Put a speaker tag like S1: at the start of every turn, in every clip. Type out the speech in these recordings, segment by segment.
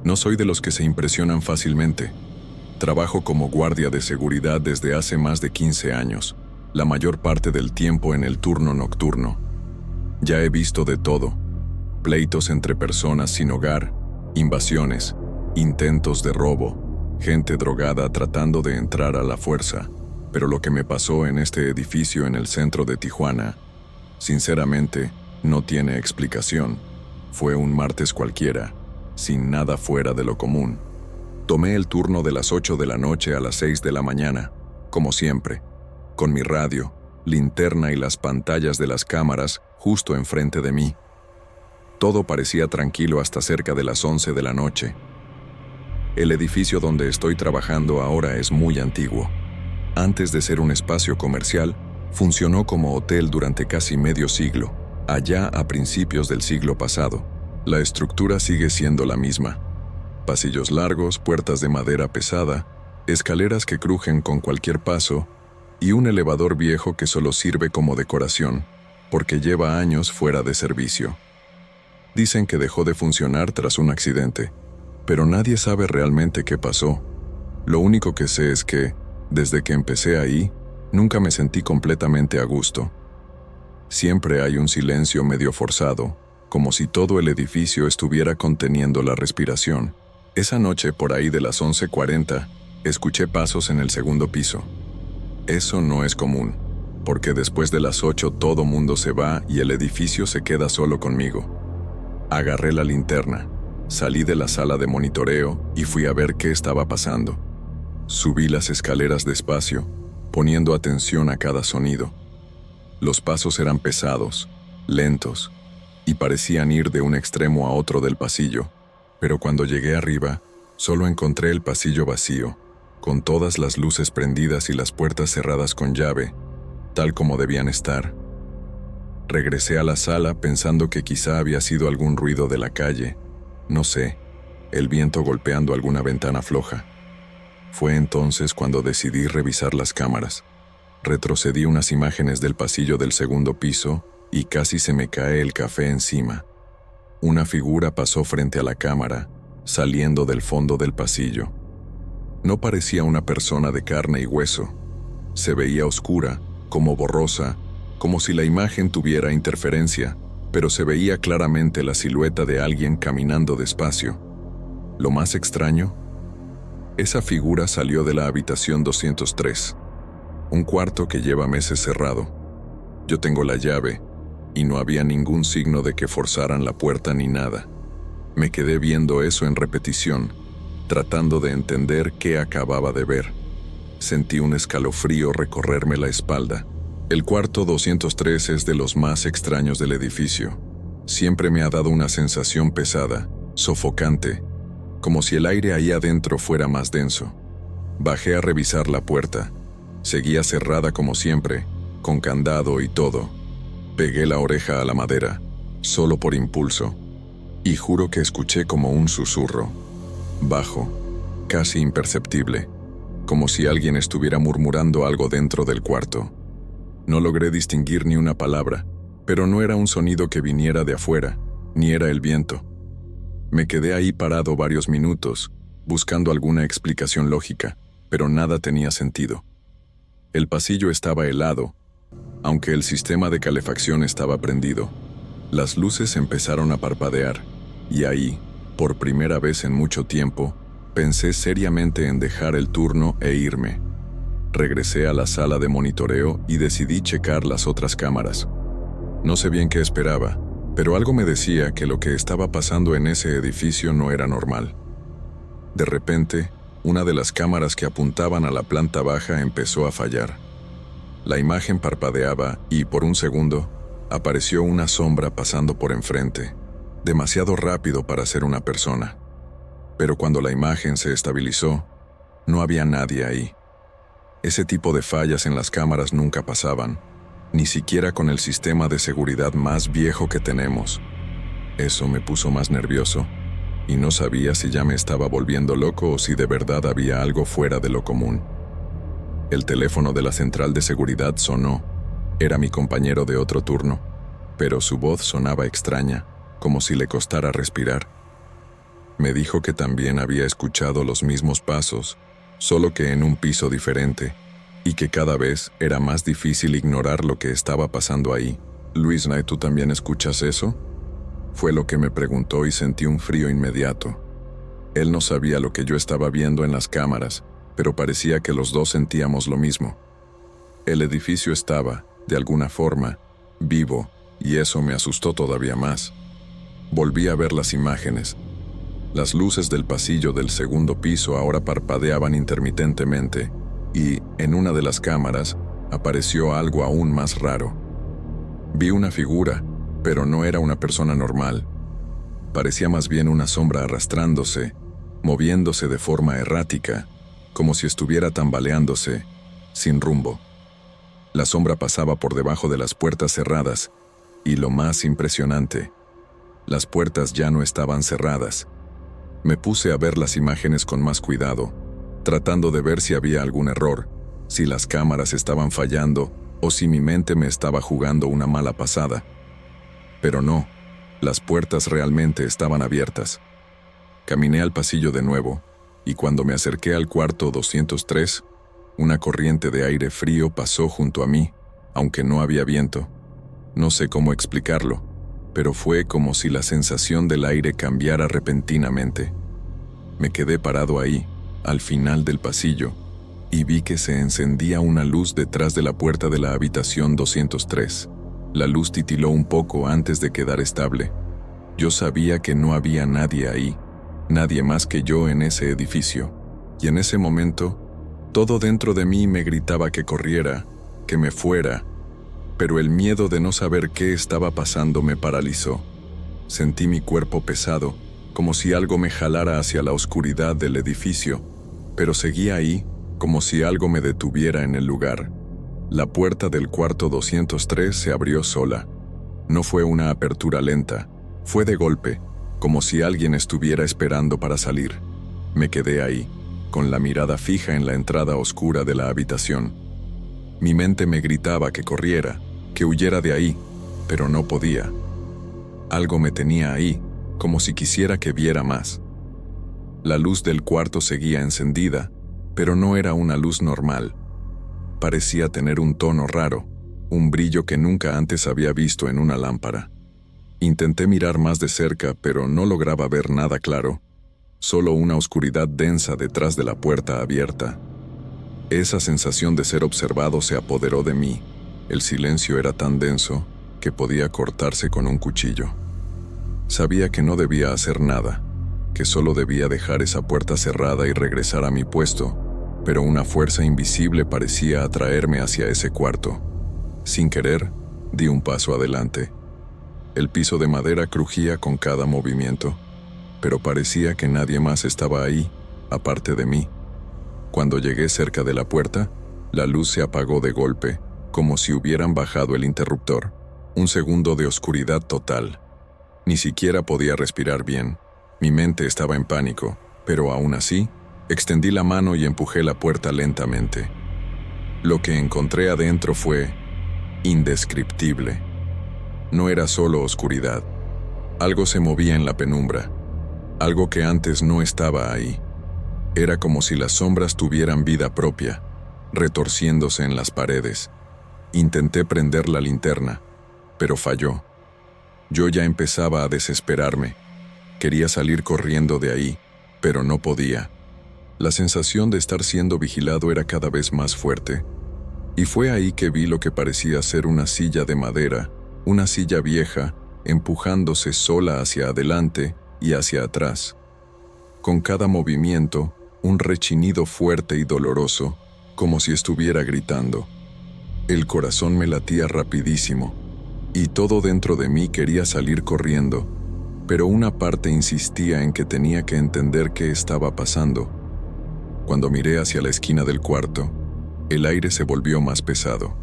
S1: No soy de los que se impresionan fácilmente. Trabajo como guardia de seguridad desde hace más de 15 años, la mayor parte del tiempo en el turno nocturno. Ya he visto de todo: pleitos entre personas sin hogar, invasiones, intentos de robo, gente drogada tratando de entrar a la fuerza. Pero lo que me pasó en este edificio en el centro de Tijuana, sinceramente, no tiene explicación. Fue un martes cualquiera, sin nada fuera de lo común. Tomé el turno de las 8 de la noche a las 6 de la mañana, como siempre, con mi radio, linterna y las pantallas de las cámaras justo enfrente de mí. Todo parecía tranquilo hasta cerca de las 11 de la noche. El edificio donde estoy trabajando ahora es muy antiguo. Antes de ser un espacio comercial, funcionó como hotel durante casi medio siglo, allá a principios del siglo pasado. La estructura sigue siendo la misma. Pasillos largos, puertas de madera pesada, escaleras que crujen con cualquier paso y un elevador viejo que solo sirve como decoración, porque lleva años fuera de servicio. Dicen que dejó de funcionar tras un accidente, pero nadie sabe realmente qué pasó. Lo único que sé es que, desde que empecé ahí, nunca me sentí completamente a gusto. Siempre hay un silencio medio forzado, como si todo el edificio estuviera conteniendo la respiración. Esa noche, por ahí de las 11:40, escuché pasos en el segundo piso. Eso no es común, porque después de las 8 todo mundo se va y el edificio se queda solo conmigo. Agarré la linterna, salí de la sala de monitoreo y fui a ver qué estaba pasando. Subí las escaleras despacio, poniendo atención a cada sonido. Los pasos eran pesados, lentos, y parecían ir de un extremo a otro del pasillo, pero cuando llegué arriba, solo encontré el pasillo vacío, con todas las luces prendidas y las puertas cerradas con llave, tal como debían estar. Regresé a la sala pensando que quizá había sido algún ruido de la calle, no sé, el viento golpeando alguna ventana floja. Fue entonces cuando decidí revisar las cámaras. Retrocedí unas imágenes del pasillo del segundo piso y casi se me cae el café encima. Una figura pasó frente a la cámara, saliendo del fondo del pasillo. No parecía una persona de carne y hueso. Se veía oscura, como borrosa, como si la imagen tuviera interferencia, pero se veía claramente la silueta de alguien caminando despacio. Lo más extraño, esa figura salió de la habitación 203, un cuarto que lleva meses cerrado. Yo tengo la llave, y no había ningún signo de que forzaran la puerta ni nada. Me quedé viendo eso en repetición, tratando de entender qué acababa de ver. Sentí un escalofrío recorrerme la espalda. El cuarto 203 es de los más extraños del edificio. Siempre me ha dado una sensación pesada, sofocante, como si el aire ahí adentro fuera más denso. Bajé a revisar la puerta. Seguía cerrada como siempre, con candado y todo. Pegué la oreja a la madera, solo por impulso, y juro que escuché como un susurro, bajo, casi imperceptible, como si alguien estuviera murmurando algo dentro del cuarto. No logré distinguir ni una palabra, pero no era un sonido que viniera de afuera, ni era el viento. Me quedé ahí parado varios minutos, buscando alguna explicación lógica, pero nada tenía sentido. El pasillo estaba helado, aunque el sistema de calefacción estaba prendido. Las luces empezaron a parpadear, y ahí, por primera vez en mucho tiempo, pensé seriamente en dejar el turno e irme. Regresé a la sala de monitoreo y decidí checar las otras cámaras. No sé bien qué esperaba, pero algo me decía que lo que estaba pasando en ese edificio no era normal. De repente, una de las cámaras que apuntaban a la planta baja empezó a fallar. La imagen parpadeaba y, por un segundo, apareció una sombra pasando por enfrente, demasiado rápido para ser una persona. Pero cuando la imagen se estabilizó, no había nadie ahí. Ese tipo de fallas en las cámaras nunca pasaban, ni siquiera con el sistema de seguridad más viejo que tenemos. Eso me puso más nervioso, y no sabía si ya me estaba volviendo loco o si de verdad había algo fuera de lo común. El teléfono de la central de seguridad sonó. Era mi compañero de otro turno, pero su voz sonaba extraña, como si le costara respirar. Me dijo que también había escuchado los mismos pasos, solo que en un piso diferente, y que cada vez era más difícil ignorar lo que estaba pasando ahí. Luisna, ¿tú también escuchas eso? Fue lo que me preguntó y sentí un frío inmediato. Él no sabía lo que yo estaba viendo en las cámaras, pero parecía que los dos sentíamos lo mismo. El edificio estaba, de alguna forma, vivo, y eso me asustó todavía más. Volví a ver las imágenes. Las luces del pasillo del segundo piso ahora parpadeaban intermitentemente, y, en una de las cámaras, apareció algo aún más raro. Vi una figura, pero no era una persona normal. Parecía más bien una sombra arrastrándose, moviéndose de forma errática, como si estuviera tambaleándose, sin rumbo. La sombra pasaba por debajo de las puertas cerradas, y lo más impresionante, las puertas ya no estaban cerradas. Me puse a ver las imágenes con más cuidado, tratando de ver si había algún error, si las cámaras estaban fallando o si mi mente me estaba jugando una mala pasada. Pero no, las puertas realmente estaban abiertas. Caminé al pasillo de nuevo, y cuando me acerqué al cuarto 203, una corriente de aire frío pasó junto a mí, aunque no había viento. No sé cómo explicarlo, pero fue como si la sensación del aire cambiara repentinamente. Me quedé parado ahí, al final del pasillo, y vi que se encendía una luz detrás de la puerta de la habitación 203. La luz titiló un poco antes de quedar estable. Yo sabía que no había nadie ahí, nadie más que yo en ese edificio, y en ese momento, todo dentro de mí me gritaba que corriera, que me fuera, pero el miedo de no saber qué estaba pasando me paralizó. Sentí mi cuerpo pesado, como si algo me jalara hacia la oscuridad del edificio, pero seguía ahí, como si algo me detuviera en el lugar. La puerta del cuarto 203 se abrió sola. No fue una apertura lenta, fue de golpe, como si alguien estuviera esperando para salir. Me quedé ahí, con la mirada fija en la entrada oscura de la habitación. Mi mente me gritaba que corriera, que huyera de ahí, pero no podía. Algo me tenía ahí, como si quisiera que viera más. La luz del cuarto seguía encendida, pero no era una luz normal. Parecía tener un tono raro, un brillo que nunca antes había visto en una lámpara. Intenté mirar más de cerca, pero no lograba ver nada claro, solo una oscuridad densa detrás de la puerta abierta. Esa sensación de ser observado se apoderó de mí. El silencio era tan denso que podía cortarse con un cuchillo. Sabía que no debía hacer nada, que solo debía dejar esa puerta cerrada y regresar a mi puesto, pero una fuerza invisible parecía atraerme hacia ese cuarto. Sin querer, di un paso adelante. El piso de madera crujía con cada movimiento, pero parecía que nadie más estaba ahí, aparte de mí. Cuando llegué cerca de la puerta, la luz se apagó de golpe, como si hubieran bajado el interruptor. Un segundo de oscuridad total. Ni siquiera podía respirar bien. Mi mente estaba en pánico, pero aún así, extendí la mano y empujé la puerta lentamente. Lo que encontré adentro fue indescriptible. No era solo oscuridad. Algo se movía en la penumbra, algo que antes no estaba ahí. Era como si las sombras tuvieran vida propia, retorciéndose en las paredes. Intenté prender la linterna, pero falló. Yo ya empezaba a desesperarme. Quería salir corriendo de ahí, pero no podía. La sensación de estar siendo vigilado era cada vez más fuerte. Y fue ahí que vi lo que parecía ser una silla de madera, una silla vieja, empujándose sola hacia adelante y hacia atrás. Con cada movimiento, un rechinido fuerte y doloroso, como si estuviera gritando. El corazón me latía rapidísimo, y todo dentro de mí quería salir corriendo, pero una parte insistía en que tenía que entender qué estaba pasando. Cuando miré hacia la esquina del cuarto, el aire se volvió más pesado.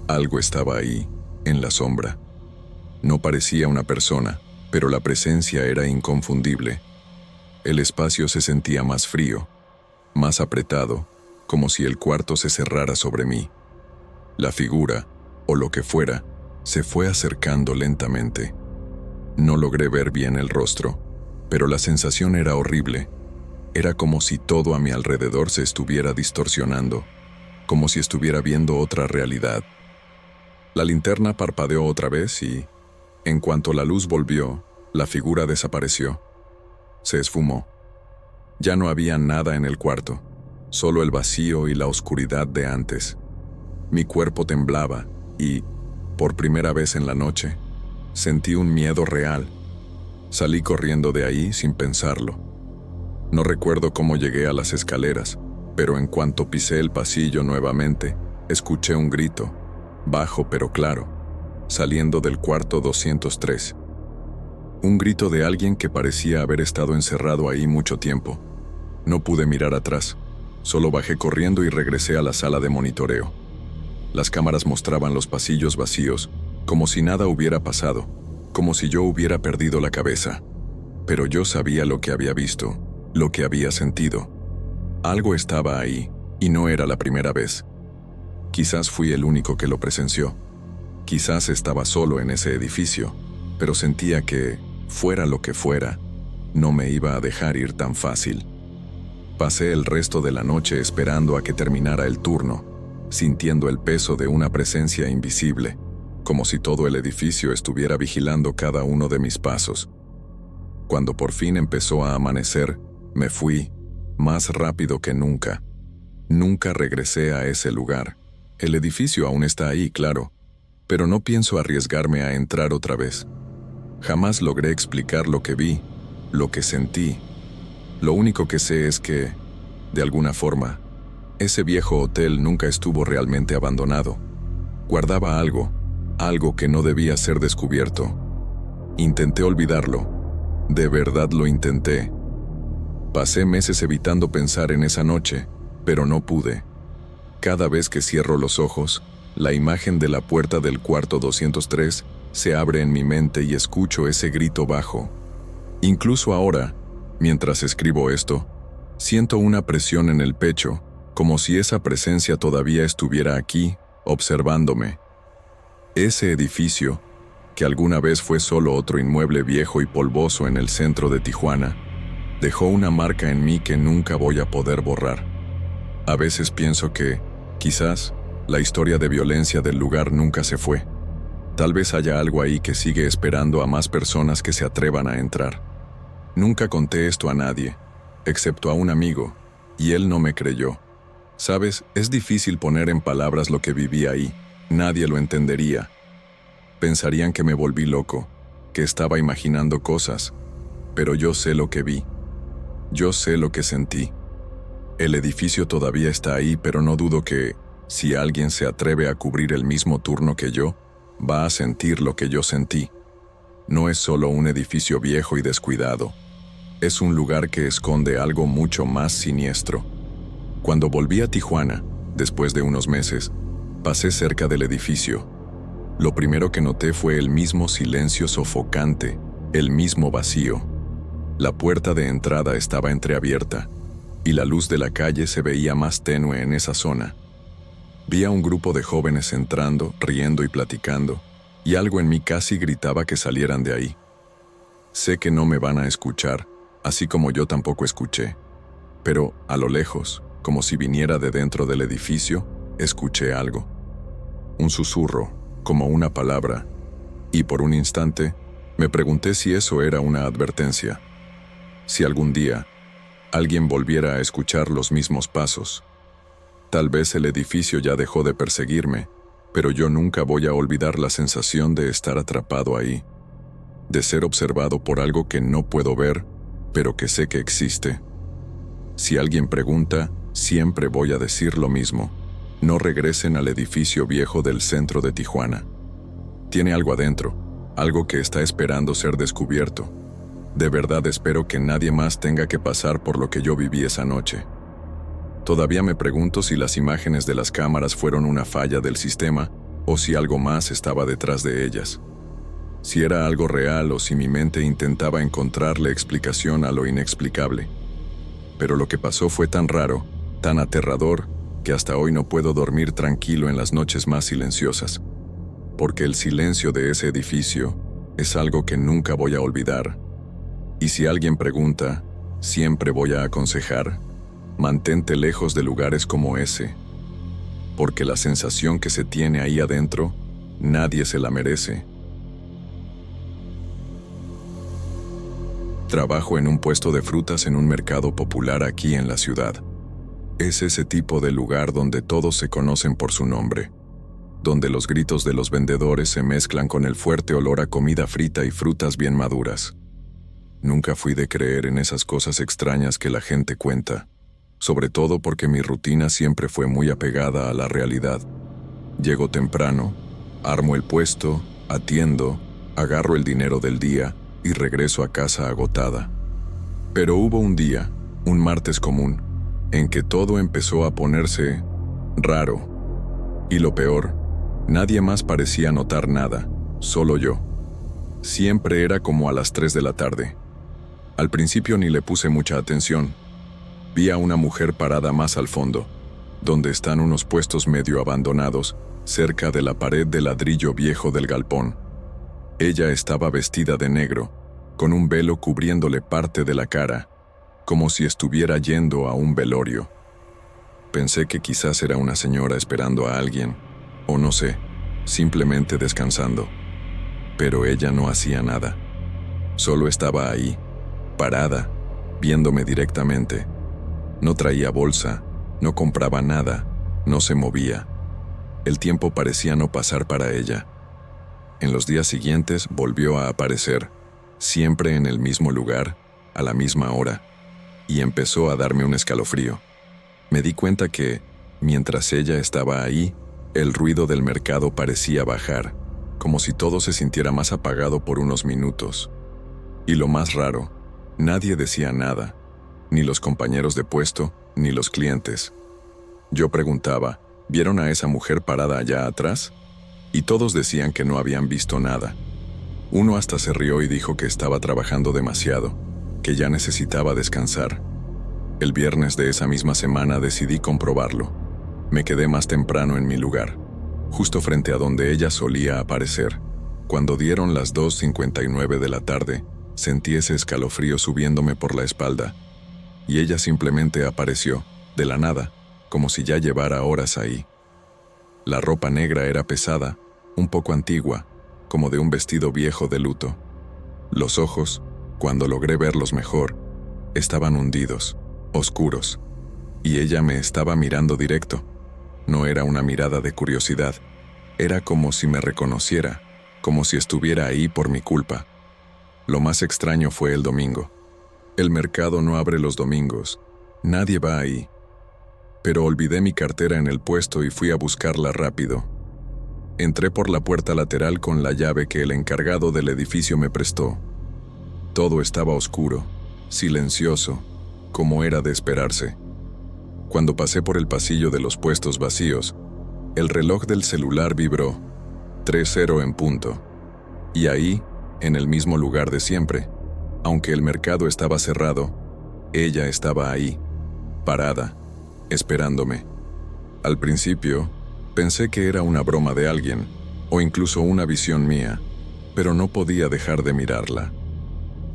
S1: Algo estaba ahí, en la sombra. No parecía una persona, pero la presencia era inconfundible. El espacio se sentía más frío, más apretado, como si el cuarto se cerrara sobre mí. La figura, o lo que fuera, se fue acercando lentamente. No logré ver bien el rostro, pero la sensación era horrible. Era como si todo a mi alrededor se estuviera distorsionando, como si estuviera viendo otra realidad. La linterna parpadeó otra vez y, en cuanto la luz volvió, la figura desapareció. Se esfumó. Ya no había nada en el cuarto, solo el vacío y la oscuridad de antes. Mi cuerpo temblaba y, por primera vez en la noche, sentí un miedo real. Salí corriendo de ahí sin pensarlo. No recuerdo cómo llegué a las escaleras, pero en cuanto pisé el pasillo nuevamente, escuché un grito, bajo pero claro, saliendo del cuarto 203. Un grito de alguien que parecía haber estado encerrado ahí mucho tiempo. No pude mirar atrás, solo bajé corriendo y regresé a la sala de monitoreo. Las cámaras mostraban los pasillos vacíos, como si nada hubiera pasado, como si yo hubiera perdido la cabeza. Pero yo sabía lo que había visto, lo que había sentido. Algo estaba ahí, y no era la primera vez. Quizás fui el único que lo presenció. Quizás estaba solo en ese edificio, pero sentía que, fuera lo que fuera, no me iba a dejar ir tan fácil. Pasé el resto de la noche esperando a que terminara el turno, sintiendo el peso de una presencia invisible, como si todo el edificio estuviera vigilando cada uno de mis pasos. Cuando por fin empezó a amanecer, me fui, más rápido que nunca. Nunca regresé a ese lugar. El edificio aún está ahí, claro, pero no pienso arriesgarme a entrar otra vez. Jamás logré explicar lo que vi, lo que sentí. Lo único que sé es que, de alguna forma, ese viejo hotel nunca estuvo realmente abandonado. Guardaba algo que no debía ser descubierto. Intenté olvidarlo. De verdad lo intenté. Pasé meses evitando pensar en esa noche, pero no pude. Cada vez que cierro los ojos, la imagen de la puerta del cuarto 203 se abre en mi mente y escucho ese grito bajo. Incluso ahora, mientras escribo esto, siento una presión en el pecho, como si esa presencia todavía estuviera aquí, observándome. Ese edificio, que alguna vez fue solo otro inmueble viejo y polvoso en el centro de Tijuana, dejó una marca en mí que nunca voy a poder borrar. A veces pienso que, quizás, la historia de violencia del lugar nunca se fue. Tal vez haya algo ahí que sigue esperando a más personas que se atrevan a entrar. Nunca conté esto a nadie, excepto a un amigo, y él no me creyó. Sabes, es difícil poner en palabras lo que viví ahí. Nadie lo entendería. Pensarían que me volví loco, que estaba imaginando cosas, pero yo sé lo que vi. Yo sé lo que sentí. El edificio todavía está ahí, pero no dudo que, si alguien se atreve a cubrir el mismo turno que yo, va a sentir lo que yo sentí. No es solo un edificio viejo y descuidado. Es un lugar que esconde algo mucho más siniestro. Cuando volví a Tijuana, después de unos meses, pasé cerca del edificio. Lo primero que noté fue el mismo silencio sofocante, el mismo vacío. La puerta de entrada estaba entreabierta, y la luz de la calle se veía más tenue en esa zona. Vi a un grupo de jóvenes entrando, riendo y platicando, y algo en mí casi gritaba que salieran de ahí. Sé que no me van a escuchar, así como yo tampoco escuché, pero a lo lejos, como si viniera de dentro del edificio, escuché algo. Un susurro, como una palabra, y por un instante me pregunté si eso era una advertencia. Si algún día alguien volviera a escuchar los mismos pasos. Tal vez el edificio ya dejó de perseguirme, pero yo nunca voy a olvidar la sensación de estar atrapado ahí, de ser observado por algo que no puedo ver, pero que sé que existe. Si alguien pregunta, siempre voy a decir lo mismo. No regresen al edificio viejo del centro de Tijuana. Tiene algo adentro, algo que está esperando ser descubierto. De verdad espero que nadie más tenga que pasar por lo que yo viví esa noche. Todavía me pregunto si las imágenes de las cámaras fueron una falla del sistema o si algo más estaba detrás de ellas. Si era algo real o si mi mente intentaba encontrarle explicación a lo inexplicable. Pero lo que pasó fue tan raro, tan aterrador, que hasta hoy no puedo dormir tranquilo en las noches más silenciosas. Porque el silencio de ese edificio es algo que nunca voy a olvidar. Y si alguien pregunta, siempre voy a aconsejar, mantente lejos de lugares como ese, porque la sensación que se tiene ahí adentro, nadie se la merece. Trabajo en un puesto de frutas en un mercado popular aquí en la ciudad. Es ese tipo de lugar donde todos se conocen por su nombre, donde los gritos de los vendedores se mezclan con el fuerte olor a comida frita y frutas bien maduras. Nunca fui de creer en esas cosas extrañas que la gente cuenta, sobre todo porque mi rutina siempre fue muy apegada a la realidad. Llego temprano, armo el puesto, atiendo, agarro el dinero del día y regreso a casa agotada. Pero hubo un día, un martes común, en que todo empezó a ponerse raro. Y lo peor, nadie más parecía notar nada, solo yo. Siempre era como a las 3 de la tarde. Al principio ni le puse mucha atención. Vi a una mujer parada más al fondo, donde están unos puestos medio abandonados, cerca de la pared de ladrillo viejo del galpón. Ella estaba vestida de negro, con un velo cubriéndole parte de la cara, como si estuviera yendo a un velorio. Pensé que quizás era una señora esperando a alguien, o no sé, simplemente descansando. Pero ella no hacía nada. Solo estaba ahí, parada, viéndome directamente. No traía bolsa, no compraba nada, no se movía. El tiempo parecía no pasar para ella. En los días siguientes volvió a aparecer, siempre en el mismo lugar, a la misma hora, y empezó a darme un escalofrío. Me di cuenta que, mientras ella estaba ahí, el ruido del mercado parecía bajar, como si todo se sintiera más apagado por unos minutos. Y lo más raro, nadie decía nada, ni los compañeros de puesto, ni los clientes. Yo preguntaba, ¿vieron a esa mujer parada allá atrás? Y todos decían que no habían visto nada. Uno hasta se rió y dijo que estaba trabajando demasiado, que ya necesitaba descansar. El viernes de esa misma semana decidí comprobarlo. Me quedé más temprano en mi lugar, justo frente a donde ella solía aparecer. Cuando dieron las 2:59 de la tarde, sentí ese escalofrío subiéndome por la espalda, y ella simplemente apareció, de la nada, como si ya llevara horas ahí. La ropa negra era pesada, un poco antigua, como de un vestido viejo de luto. Los ojos, cuando logré verlos mejor, estaban hundidos, oscuros, y ella me estaba mirando directo. No era una mirada de curiosidad, era como si me reconociera, como si estuviera ahí por mi culpa. Lo más extraño fue el domingo. El mercado no abre los domingos, nadie va ahí. Pero olvidé mi cartera en el puesto y fui a buscarla rápido. Entré por la puerta lateral con la llave que el encargado del edificio me prestó. Todo estaba oscuro, silencioso, como era de esperarse. Cuando pasé por el pasillo de los puestos vacíos, el reloj del celular vibró, 3:00 en punto. Y ahí, en el mismo lugar de siempre, aunque el mercado estaba cerrado, ella estaba ahí, parada, esperándome. Al principio, pensé que era una broma de alguien, o incluso una visión mía, pero no podía dejar de mirarla.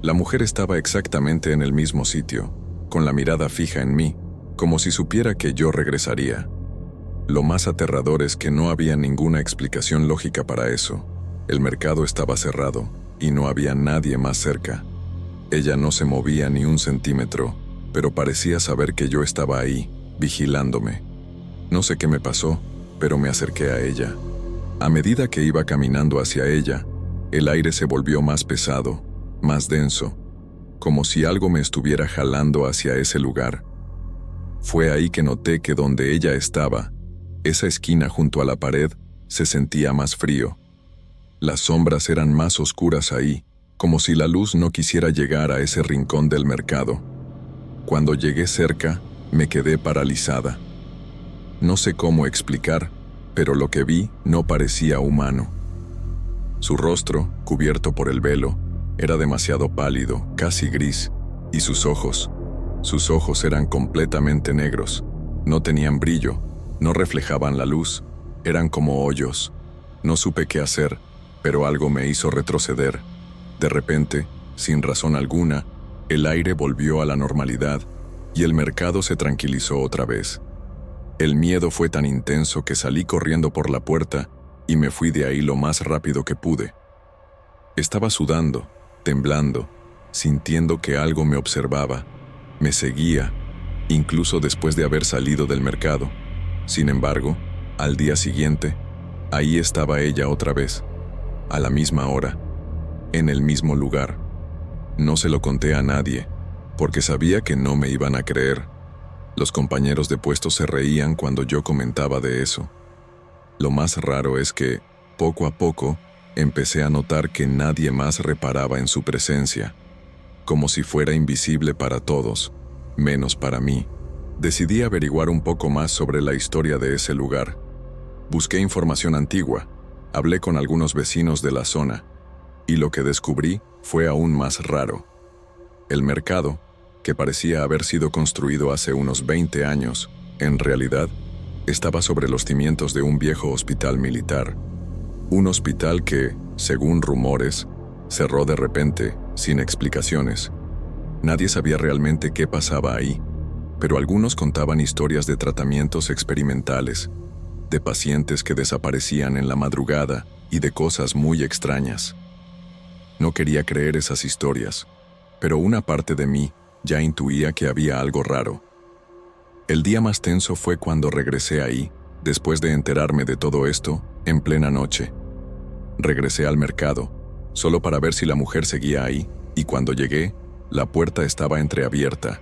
S1: La mujer estaba exactamente en el mismo sitio, con la mirada fija en mí, como si supiera que yo regresaría. Lo más aterrador es que no había ninguna explicación lógica para eso. El mercado estaba cerrado, y no había nadie más cerca. Ella no se movía ni un centímetro, pero parecía saber que yo estaba ahí, vigilándome. No sé qué me pasó, pero me acerqué a ella. A medida que iba caminando hacia ella, el aire se volvió más pesado, más denso, como si algo me estuviera jalando hacia ese lugar. Fue ahí que noté que donde ella estaba, esa esquina junto a la pared, se sentía más frío. Las sombras eran más oscuras ahí, como si la luz no quisiera llegar a ese rincón del mercado. Cuando llegué cerca, me quedé paralizada. No sé cómo explicar, pero lo que vi no parecía humano. Su rostro, cubierto por el velo, era demasiado pálido, casi gris, y sus ojos eran completamente negros. No tenían brillo, no reflejaban la luz, eran como hoyos. No supe qué hacer, pero algo me hizo retroceder. De repente, sin razón alguna, el aire volvió a la normalidad y el mercado se tranquilizó otra vez. El miedo fue tan intenso que salí corriendo por la puerta y me fui de ahí lo más rápido que pude. Estaba sudando, temblando, sintiendo que algo me observaba, me seguía, incluso después de haber salido del mercado. Sin embargo, al día siguiente, ahí estaba ella otra vez, a la misma hora, en el mismo lugar. No se lo conté a nadie, porque sabía que no me iban a creer. Los compañeros de puesto se reían cuando yo comentaba de eso. Lo más raro es que, poco a poco, empecé a notar que nadie más reparaba en su presencia, como si fuera invisible para todos, menos para mí. Decidí averiguar un poco más sobre la historia de ese lugar. Busqué información antigua, hablé con algunos vecinos de la zona, y lo que descubrí fue aún más raro. El mercado, que parecía haber sido construido hace unos 20 años, en realidad, estaba sobre los cimientos de un viejo hospital militar. Un hospital que, según rumores, cerró de repente, sin explicaciones. Nadie sabía realmente qué pasaba ahí, pero algunos contaban historias de tratamientos experimentales, de pacientes que desaparecían en la madrugada y de cosas muy extrañas. No quería creer esas historias, pero una parte de mí ya intuía que había algo raro. El día más tenso fue cuando regresé ahí, después de enterarme de todo esto, en plena noche. Regresé al mercado, solo para ver si la mujer seguía ahí, y cuando llegué, la puerta estaba entreabierta.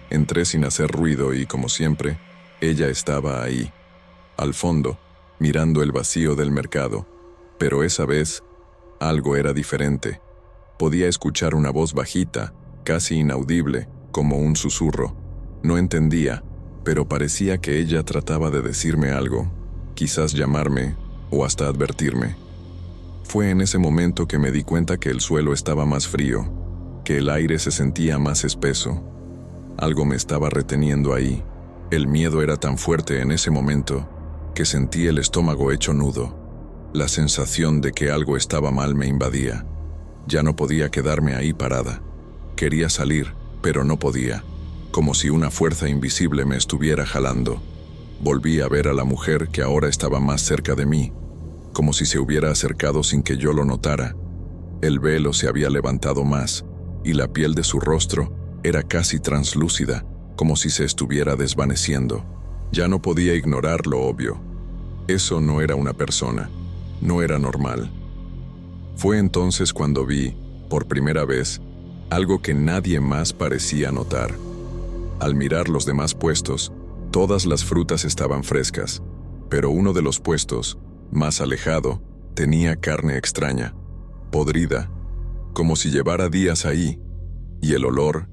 S1: Entré sin hacer ruido y, como siempre, ella estaba ahí, al fondo, mirando el vacío del mercado, pero esa vez, algo era diferente. Podía escuchar una voz bajita, casi inaudible, como un susurro. No entendía, pero parecía que ella trataba de decirme algo, quizás llamarme o hasta advertirme. Fue en ese momento que me di cuenta que el suelo estaba más frío, que el aire se sentía más espeso. Algo me estaba reteniendo ahí. El miedo era tan fuerte en ese momento que sentí el estómago hecho nudo. La sensación de que algo estaba mal me invadía. Ya no podía quedarme ahí parada. Quería salir, pero no podía, como si una fuerza invisible me estuviera jalando. Volví a ver a la mujer que ahora estaba más cerca de mí, como si se hubiera acercado sin que yo lo notara. El velo se había levantado más, y la piel de su rostro era casi translúcida, como si se estuviera desvaneciendo. Ya no podía ignorar lo obvio. Eso no era una persona, no era normal. Fue entonces cuando vi, por primera vez, algo que nadie más parecía notar. Al mirar los demás puestos, todas las frutas estaban frescas, pero uno de los puestos, más alejado, tenía carne extraña, podrida, como si llevara días ahí, y el olor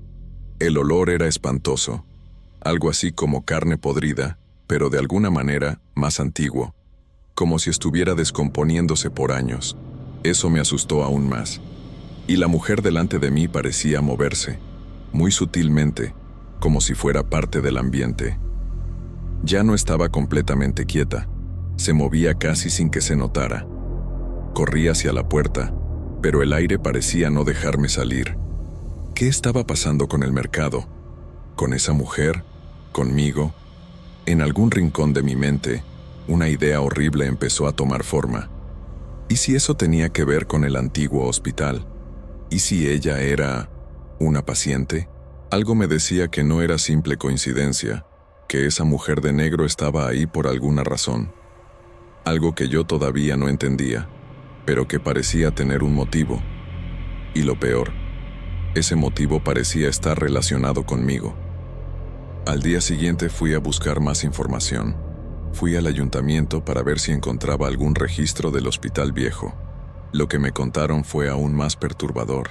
S1: era espantoso, algo así como carne podrida, pero de alguna manera más antiguo, como si estuviera descomponiéndose por años. Eso me asustó aún más. Y la mujer delante de mí parecía moverse, muy sutilmente, como si fuera parte del ambiente. Ya no estaba completamente quieta, se movía casi sin que se notara. Corrí hacia la puerta, pero el aire parecía no dejarme salir. ¿Qué estaba pasando con el mercado? ¿Con esa mujer? ¿Conmigo? En algún rincón de mi mente, una idea horrible empezó a tomar forma. ¿Y si eso tenía que ver con el antiguo hospital? ¿Y si ella era una paciente? Algo me decía que no era simple coincidencia, que esa mujer de negro estaba ahí por alguna razón. Algo que yo todavía no entendía, pero que parecía tener un motivo. Y lo peor, ese motivo parecía estar relacionado conmigo. Al día siguiente fui a buscar más información. Fui al ayuntamiento para ver si encontraba algún registro del hospital viejo. Lo que me contaron fue aún más perturbador.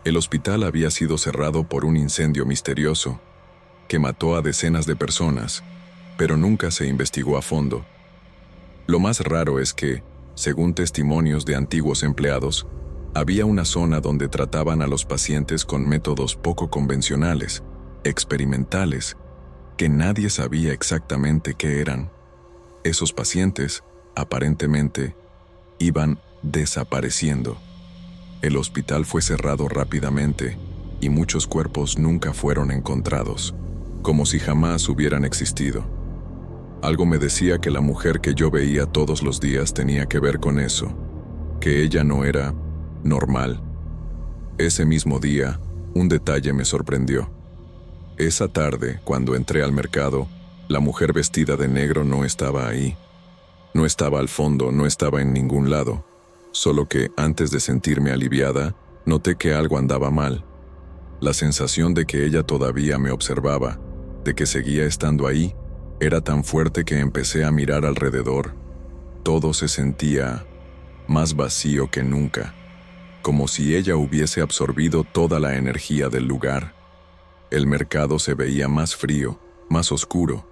S1: El hospital había sido cerrado por un incendio misterioso que mató a decenas de personas, pero nunca se investigó a fondo. Lo más raro es que, según testimonios de antiguos empleados, había una zona donde trataban a los pacientes con métodos poco convencionales, experimentales, que nadie sabía exactamente qué eran. Esos pacientes, aparentemente, iban desapareciendo. El hospital fue cerrado rápidamente y muchos cuerpos nunca fueron encontrados, como si jamás hubieran existido. Algo me decía que la mujer que yo veía todos los días tenía que ver con eso, que ella no era normal. Ese mismo día, un detalle me sorprendió. Esa tarde, cuando entré al mercado, la mujer vestida de negro no estaba ahí. No estaba al fondo, no estaba en ningún lado. Solo que, antes de sentirme aliviada, noté que algo andaba mal. La sensación de que ella todavía me observaba, de que seguía estando ahí, era tan fuerte que empecé a mirar alrededor. Todo se sentía más vacío que nunca, como si ella hubiese absorbido toda la energía del lugar. El mercado se veía más frío, más oscuro.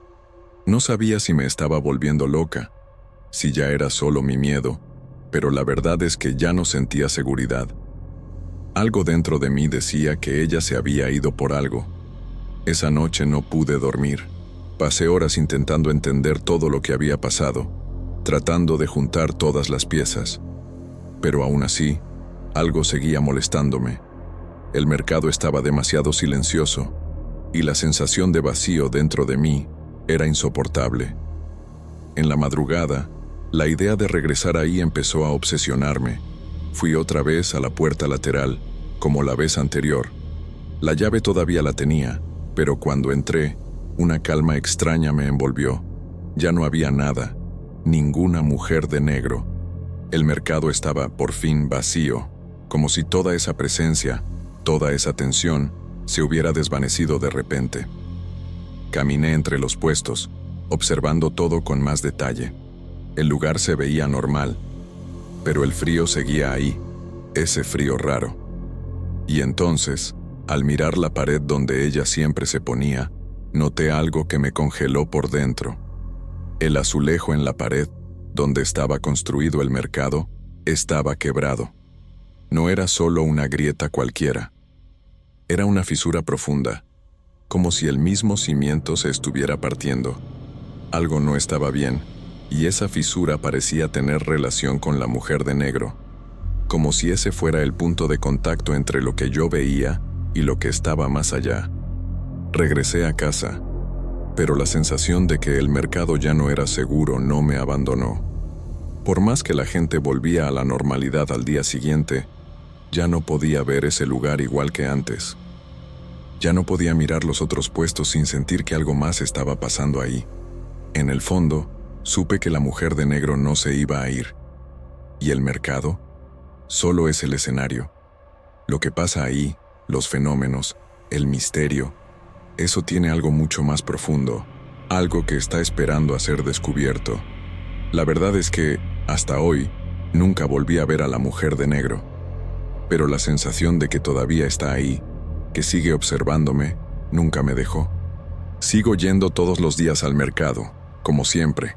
S1: No sabía si me estaba volviendo loca, si ya era solo mi miedo, pero la verdad es que ya no sentía seguridad. Algo dentro de mí decía que ella se había ido por algo. Esa noche no pude dormir. Pasé horas intentando entender todo lo que había pasado, tratando de juntar todas las piezas. Pero aún así, algo seguía molestándome. El mercado estaba demasiado silencioso, y la sensación de vacío dentro de mí era insoportable. En la madrugada, la idea de regresar ahí empezó a obsesionarme. Fui otra vez a la puerta lateral, como la vez anterior. La llave todavía la tenía, pero cuando entré, una calma extraña me envolvió. Ya no había nada, ninguna mujer de negro. El mercado estaba por fin vacío, como si toda esa presencia, toda esa tensión, se hubiera desvanecido de repente. Caminé entre los puestos, observando todo con más detalle. El lugar se veía normal, pero el frío seguía ahí, ese frío raro. Y entonces, al mirar la pared donde ella siempre se ponía, noté algo que me congeló por dentro. El azulejo en la pared, donde estaba construido el mercado, estaba quebrado. No era solo una grieta cualquiera. Era una fisura profunda, como si el mismo cimiento se estuviera partiendo. Algo no estaba bien, y esa fisura parecía tener relación con la mujer de negro, como si ese fuera el punto de contacto entre lo que yo veía y lo que estaba más allá. Regresé a casa, pero la sensación de que el mercado ya no era seguro no me abandonó. Por más que la gente volvía a la normalidad al día siguiente, ya no podía ver ese lugar igual que antes. Ya no podía mirar los otros puestos sin sentir que algo más estaba pasando ahí. En el fondo, supe que la mujer de negro no se iba a ir. ¿Y el mercado? Solo es el escenario. Lo que pasa ahí, los fenómenos, el misterio, eso tiene algo mucho más profundo, algo que está esperando a ser descubierto. La verdad es que, hasta hoy, nunca volví a ver a la mujer de negro. Pero la sensación de que todavía está ahí, que sigue observándome, nunca me dejó. Sigo yendo todos los días al mercado, como siempre.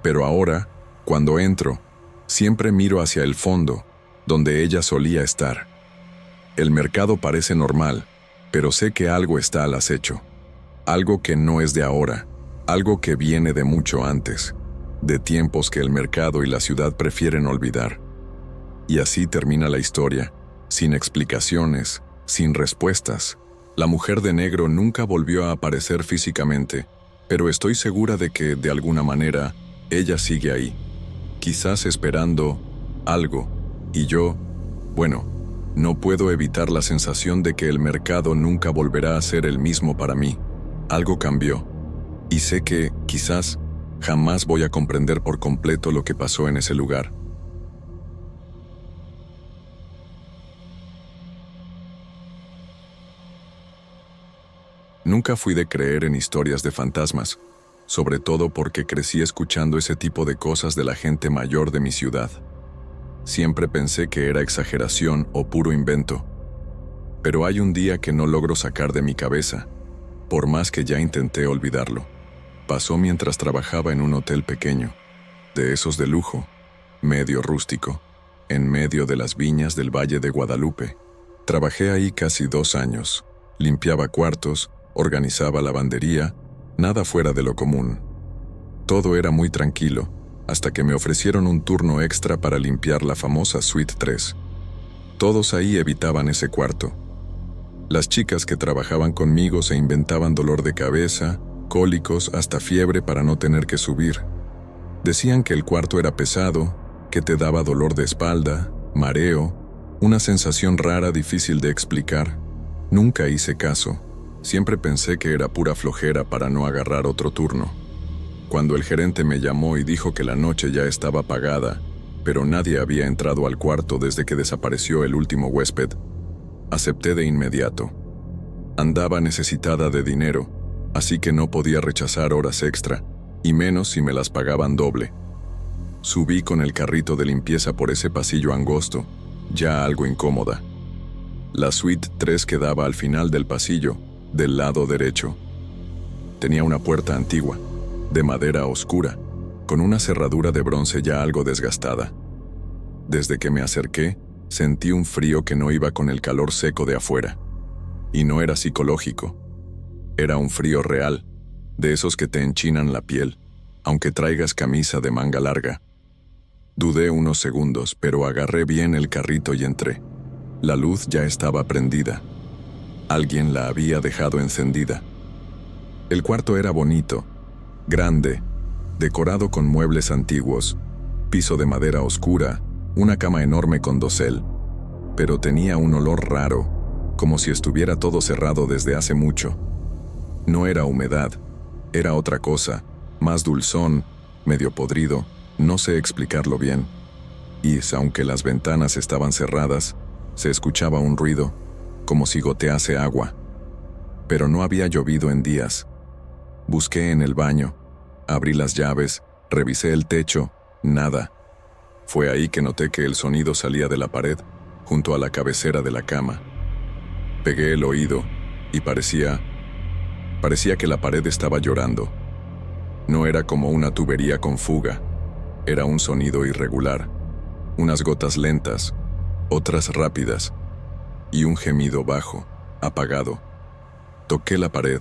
S1: Pero ahora, cuando entro, siempre miro hacia el fondo, donde ella solía estar. El mercado parece normal, pero sé que algo está al acecho. Algo que no es de ahora, algo que viene de mucho antes, de tiempos que el mercado y la ciudad prefieren olvidar. Y así termina la historia, sin explicaciones, sin respuestas. La mujer de negro nunca volvió a aparecer físicamente, pero estoy segura de que, de alguna manera, ella sigue ahí, quizás esperando algo, y yo, bueno, no puedo evitar la sensación de que el mercado nunca volverá a ser el mismo para mí. Algo cambió, y sé que, quizás, jamás voy a comprender por completo lo que pasó en ese lugar. Nunca fui de creer en historias de fantasmas, sobre todo porque crecí escuchando ese tipo de cosas de la gente mayor de mi ciudad. Siempre pensé que era exageración o puro invento. Pero hay un día que no logro sacar de mi cabeza, por más que ya intenté olvidarlo. Pasó mientras trabajaba en un hotel pequeño, de esos de lujo, medio rústico, en medio de las viñas del Valle de Guadalupe. Trabajé ahí casi 2 años, limpiaba cuartos, organizaba lavandería, nada fuera de lo común. Todo era muy tranquilo, hasta que me ofrecieron un turno extra para limpiar la famosa Suite 3. Todos ahí evitaban ese cuarto. Las chicas que trabajaban conmigo se inventaban dolor de cabeza, cólicos, hasta fiebre para no tener que subir. Decían que el cuarto era pesado, que te daba dolor de espalda, mareo, una sensación rara difícil de explicar. Nunca hice caso. Siempre pensé que era pura flojera para no agarrar otro turno. Cuando el gerente me llamó y dijo que la noche ya estaba pagada, pero nadie había entrado al cuarto desde que desapareció el último huésped, acepté de inmediato. Andaba necesitada de dinero, así que no podía rechazar horas extra, y menos si me las pagaban doble. Subí con el carrito de limpieza por ese pasillo angosto, ya algo incómoda. La suite 3 quedaba al final del pasillo, del lado derecho. Tenía una puerta antigua, de madera oscura, con una cerradura de bronce ya algo desgastada. Desde que me acerqué, sentí un frío que no iba con el calor seco de afuera. Y no era psicológico. Era un frío real, de esos que te enchinan la piel, aunque traigas camisa de manga larga. Dudé unos segundos, pero agarré bien el carrito y entré. La luz ya estaba prendida. Alguien la había dejado encendida. El cuarto era bonito, grande, decorado con muebles antiguos, piso de madera oscura, una cama enorme con dosel, pero tenía un olor raro, como si estuviera todo cerrado desde hace mucho. No era humedad, era otra cosa, más dulzón, medio podrido, no sé explicarlo bien. Y aunque las ventanas estaban cerradas, se escuchaba un ruido, como si gotease agua. Pero no había llovido en días. Busqué en el baño, abrí las llaves, revisé el techo, nada. Fue ahí que noté que el sonido salía de la pared, junto a la cabecera de la cama. Pegué el oído y parecía que la pared estaba llorando. No era como una tubería con fuga, era un sonido irregular, unas gotas lentas, otras rápidas, y un gemido bajo, apagado. Toqué la pared,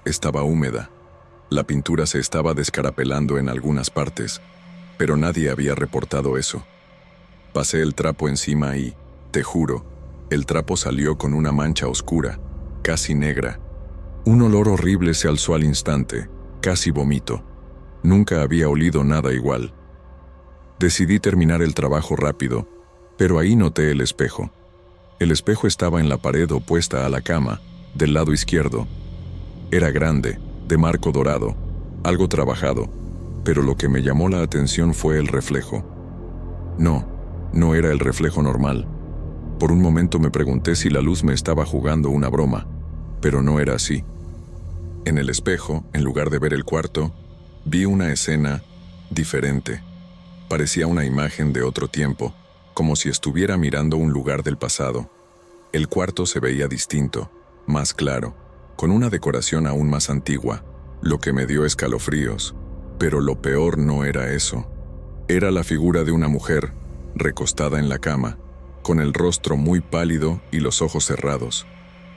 S1: estaba húmeda, la pintura se estaba descarapelando en algunas partes, pero nadie había reportado eso. Pasé el trapo encima y, te juro, el trapo salió con una mancha oscura, casi negra. Un olor horrible se alzó al instante, casi vomito. Nunca había olido nada igual. Decidí terminar el trabajo rápido, pero ahí noté el espejo. El espejo estaba en la pared opuesta a la cama, del lado izquierdo. Era grande, de marco dorado, algo trabajado, pero lo que me llamó la atención fue el reflejo. No era el reflejo normal. Por un momento me pregunté si la luz me estaba jugando una broma, pero no era así. En el espejo, en lugar de ver el cuarto, vi una escena diferente. Parecía una imagen de otro tiempo, como si estuviera mirando un lugar del pasado. El cuarto se veía distinto, más claro, con una decoración aún más antigua, lo que me dio escalofríos. Pero lo peor no era eso. Era la figura de una mujer, recostada en la cama, con el rostro muy pálido y los ojos cerrados.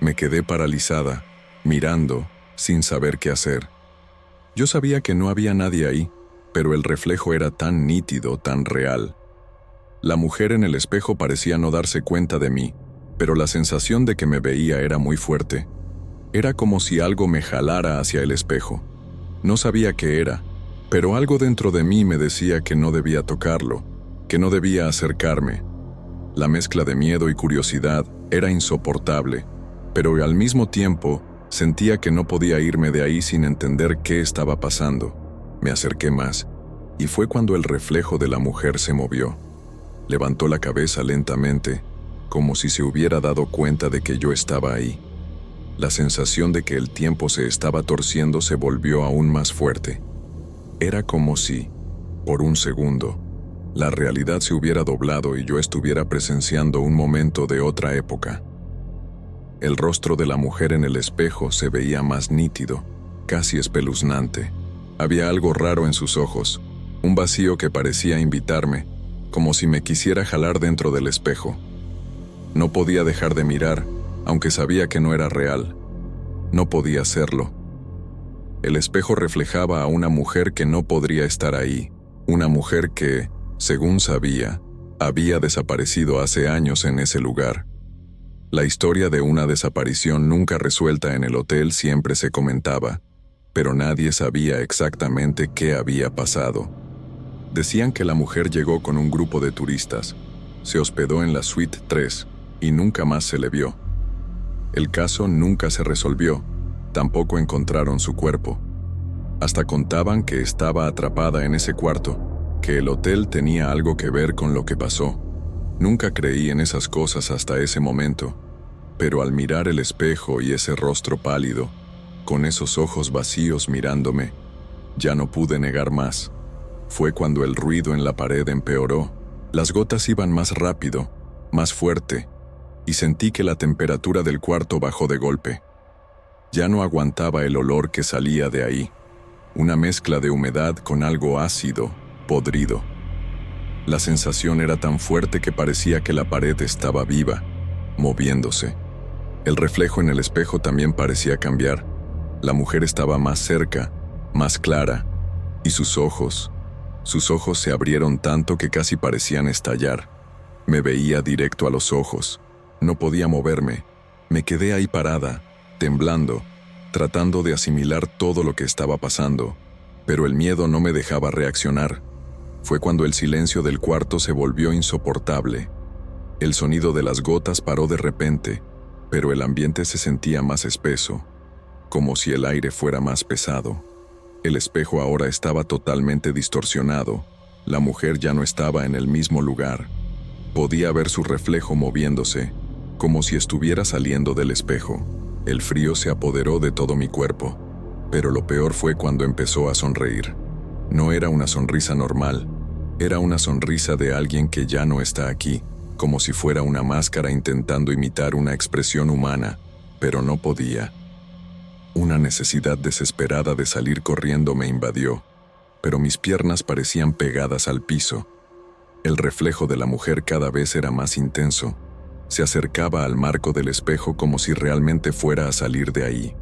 S1: Me quedé paralizada, mirando, sin saber qué hacer. Yo sabía que no había nadie ahí, pero el reflejo era tan nítido, tan real. La mujer en el espejo parecía no darse cuenta de mí, pero la sensación de que me veía era muy fuerte. Era como si algo me jalara hacia el espejo. No sabía qué era, pero algo dentro de mí me decía que no debía tocarlo, que no debía acercarme. La mezcla de miedo y curiosidad era insoportable, pero al mismo tiempo sentía que no podía irme de ahí sin entender qué estaba pasando. Me acerqué más, y fue cuando el reflejo de la mujer se movió. Levantó la cabeza lentamente, como si se hubiera dado cuenta de que yo estaba ahí. La sensación de que el tiempo se estaba torciendo se volvió aún más fuerte. Era como si, por un segundo, la realidad se hubiera doblado y yo estuviera presenciando un momento de otra época. El rostro de la mujer en el espejo se veía más nítido, casi espeluznante. Había algo raro en sus ojos, un vacío que parecía invitarme, como si me quisiera jalar dentro del espejo. No podía dejar de mirar, aunque sabía que no era real. No podía hacerlo. El espejo reflejaba a una mujer que no podría estar ahí, una mujer que, según sabía, Había desaparecido hace años en ese lugar. La historia de una desaparición nunca resuelta en el hotel siempre se comentaba, pero nadie sabía exactamente qué había pasado. Decían que la mujer llegó con un grupo de turistas, se hospedó en la suite 3 y nunca más se le vio. El caso nunca se resolvió, tampoco encontraron su cuerpo. Hasta contaban que estaba atrapada en ese cuarto, que el hotel tenía algo que ver con lo que pasó. Nunca creí en esas cosas hasta ese momento, pero al mirar el espejo y ese rostro pálido, con esos ojos vacíos mirándome, ya no pude negar más. Fue cuando el ruido en la pared empeoró, las gotas iban más rápido, más fuerte, y sentí que la temperatura del cuarto bajó de golpe. Ya no aguantaba el olor que salía de ahí, una mezcla de humedad con algo ácido, podrido. La sensación era tan fuerte que parecía que la pared estaba viva, moviéndose. El reflejo en el espejo también parecía cambiar. La mujer estaba más cerca, más clara, y sus ojos se abrieron tanto que casi parecían estallar. Me veía directo a los ojos. No podía moverme. Me quedé ahí parada, temblando, tratando de asimilar todo lo que estaba pasando, pero el miedo no me dejaba reaccionar. Fue cuando el silencio del cuarto se volvió insoportable. El sonido de las gotas paró de repente, pero el ambiente se sentía más espeso, como si el aire fuera más pesado. El espejo ahora estaba totalmente distorsionado. La mujer ya no estaba en el mismo lugar. Podía ver su reflejo moviéndose, como si estuviera saliendo del espejo. El frío se apoderó de todo mi cuerpo, pero lo peor fue cuando empezó a sonreír. No era una sonrisa normal, era una sonrisa de alguien que ya no está aquí, como si fuera una máscara intentando imitar una expresión humana, pero no podía. Una necesidad desesperada de salir corriendo me invadió, pero mis piernas parecían pegadas al piso. El reflejo de la mujer cada vez era más intenso. Se acercaba al marco del espejo como si realmente fuera a salir de ahí.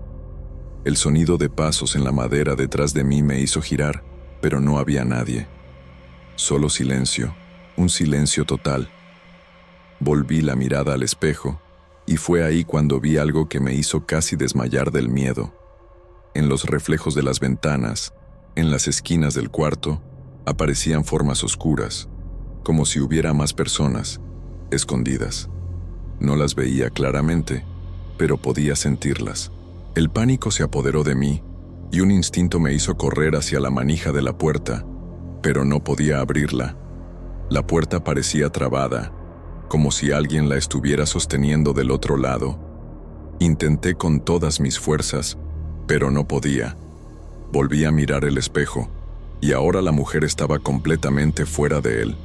S1: El sonido de pasos en la madera detrás de mí me hizo girar, pero no había nadie. Solo silencio, un silencio total. Volví la mirada al espejo, y fue ahí cuando vi algo que me hizo casi desmayar del miedo. En los reflejos de las ventanas, en las esquinas del cuarto, aparecían formas oscuras, como si hubiera más personas, escondidas. No las veía claramente, pero podía sentirlas. El pánico se apoderó de mí, y un instinto me hizo correr hacia la manija de la puerta, pero no podía abrirla. La puerta parecía trabada, como si alguien la estuviera sosteniendo del otro lado. Intenté con todas mis fuerzas, pero no podía. Volví a mirar el espejo, y ahora la mujer estaba completamente fuera de él.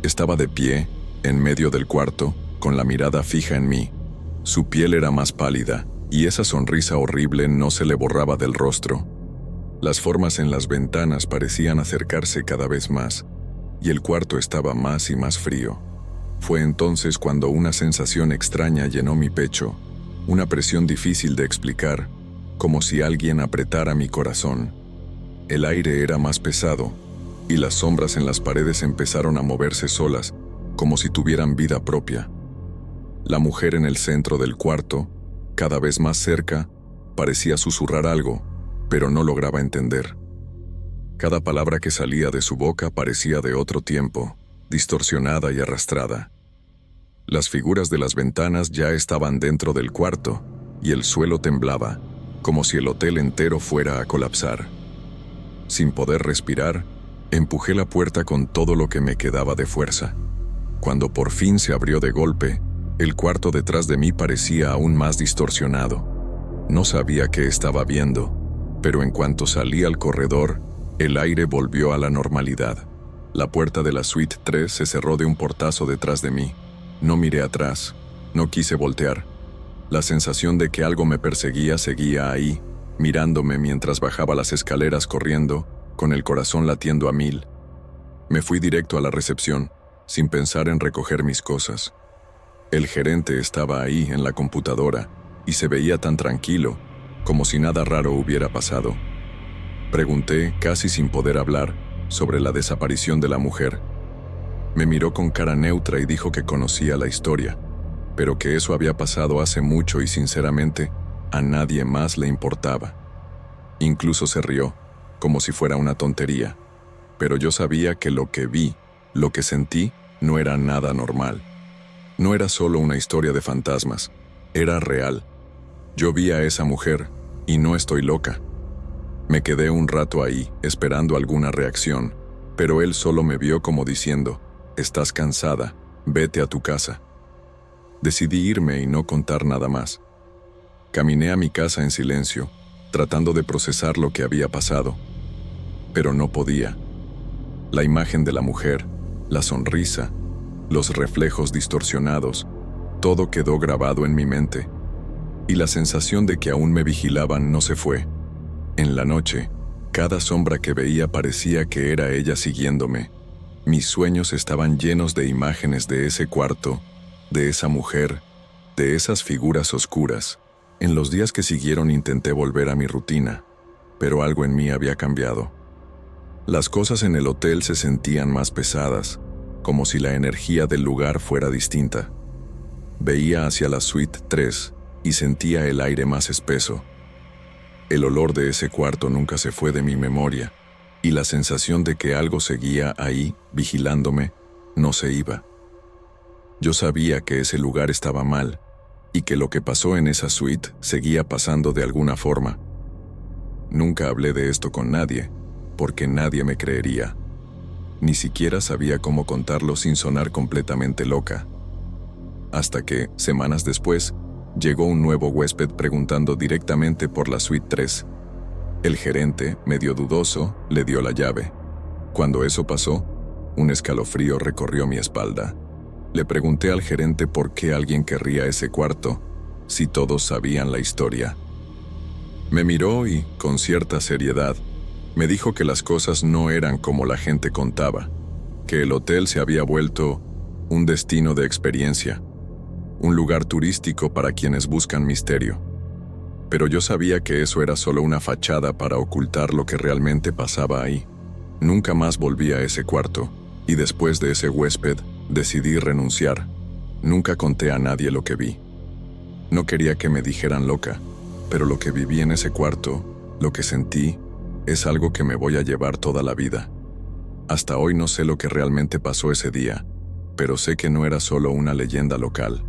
S1: Estaba de pie, en medio del cuarto, con la mirada fija en mí. Su piel era más pálida, y esa sonrisa horrible no se le borraba del rostro. Las formas en las ventanas parecían acercarse cada vez más, y el cuarto estaba más y más frío. Fue entonces cuando una sensación extraña llenó mi pecho, una presión difícil de explicar, como si alguien apretara mi corazón. El aire era más pesado, y las sombras en las paredes empezaron a moverse solas, como si tuvieran vida propia. La mujer en el centro del cuarto, cada vez más cerca, parecía susurrar algo, pero no lograba entender. Cada palabra que salía de su boca parecía de otro tiempo, distorsionada y arrastrada. Las figuras de las ventanas ya estaban dentro del cuarto, y el suelo temblaba, como si el hotel entero fuera a colapsar. Sin poder respirar, empujé la puerta con todo lo que me quedaba de fuerza. Cuando por fin se abrió de golpe, el cuarto detrás de mí parecía aún más distorsionado. No sabía qué estaba viendo, pero en cuanto salí al corredor, el aire volvió a la normalidad. La puerta de la suite 3 se cerró de un portazo detrás de mí. No miré atrás, no quise voltear. La sensación de que algo me perseguía seguía ahí, mirándome mientras bajaba las escaleras corriendo, con el corazón latiendo a 1000. Me fui directo a la recepción, sin pensar en recoger mis cosas. El gerente estaba ahí en la computadora y se veía tan tranquilo, como si nada raro hubiera pasado. Pregunté, casi sin poder hablar, sobre la desaparición de la mujer. Me miró con cara neutra y dijo que conocía la historia, pero que eso había pasado hace mucho y sinceramente a nadie más le importaba. Incluso se rió, como si fuera una tontería, pero yo sabía que lo que vi, lo que sentí, no era nada normal. No era solo una historia de fantasmas, era real. Yo vi a esa mujer, y no estoy loca. Me quedé un rato ahí, esperando alguna reacción, pero él solo me vio como diciendo, «Estás cansada, vete a tu casa». Decidí irme y no contar nada más. Caminé a mi casa en silencio, tratando de procesar lo que había pasado, pero no podía. La imagen de la mujer, la sonrisa, los reflejos distorsionados, todo quedó grabado en mi mente, y la sensación de que aún me vigilaban no se fue. En la noche, cada sombra que veía parecía que era ella siguiéndome. Mis sueños estaban llenos de imágenes de ese cuarto, de esa mujer, de esas figuras oscuras. En los días que siguieron intenté volver a mi rutina, pero algo en mí había cambiado. Las cosas en el hotel se sentían más pesadas, como si la energía del lugar fuera distinta. Veía hacia la suite 3 y sentía el aire más espeso. El olor de ese cuarto nunca se fue de mi memoria, y la sensación de que algo seguía ahí, vigilándome, no se iba. Yo sabía que ese lugar estaba mal, y que lo que pasó en esa suite seguía pasando de alguna forma. Nunca hablé de esto con nadie, porque nadie me creería. Ni siquiera sabía cómo contarlo sin sonar completamente loca. Hasta que, semanas después, llegó un nuevo huésped preguntando directamente por la suite 3. El gerente, medio dudoso, le dio la llave. Cuando eso pasó, un escalofrío recorrió mi espalda. Le pregunté al gerente por qué alguien querría ese cuarto, si todos sabían la historia. Me miró y, con cierta seriedad, me dijo que las cosas no eran como la gente contaba, que el hotel se había vuelto un destino de experiencia, un lugar turístico para quienes buscan misterio. Pero yo sabía que eso era solo una fachada para ocultar lo que realmente pasaba ahí. Nunca más volví a ese cuarto, y después de ese huésped, decidí renunciar. Nunca conté a nadie lo que vi. No quería que me dijeran loca, pero lo que viví en ese cuarto, lo que sentí, es algo que me voy a llevar toda la vida. Hasta hoy no sé lo que realmente pasó ese día, pero sé que no era solo una leyenda local.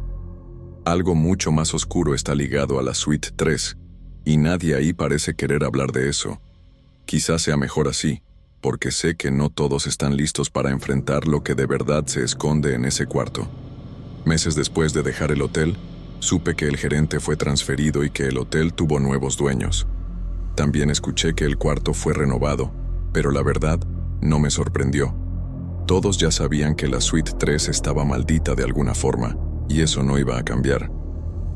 S1: Algo mucho más oscuro está ligado a la suite 3, y nadie ahí parece querer hablar de eso. Quizás sea mejor así, porque sé que no todos están listos para enfrentar lo que de verdad se esconde en ese cuarto. Meses después de dejar el hotel, supe que el gerente fue transferido y que el hotel tuvo nuevos dueños. También escuché que el cuarto fue renovado, pero la verdad, no me sorprendió. Todos ya sabían que la suite 3 estaba maldita de alguna forma, y eso no iba a cambiar.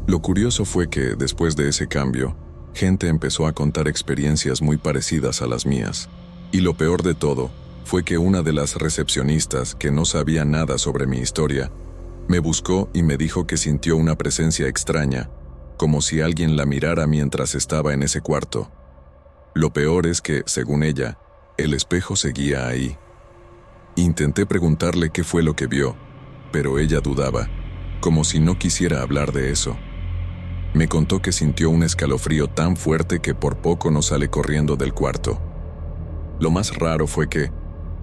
S1: Lo curioso fue que, después de ese cambio, gente empezó a contar experiencias muy parecidas a las mías. Y lo peor de todo, fue que una de las recepcionistas, que no sabía nada sobre mi historia, me buscó y me dijo que sintió una presencia extraña, como si alguien la mirara mientras estaba en ese cuarto. Lo peor es que, según ella, el espejo seguía ahí. Intenté preguntarle qué fue lo que vio, pero ella dudaba, como si no quisiera hablar de eso. Me contó que sintió un escalofrío tan fuerte que por poco no sale corriendo del cuarto. Lo más raro fue que,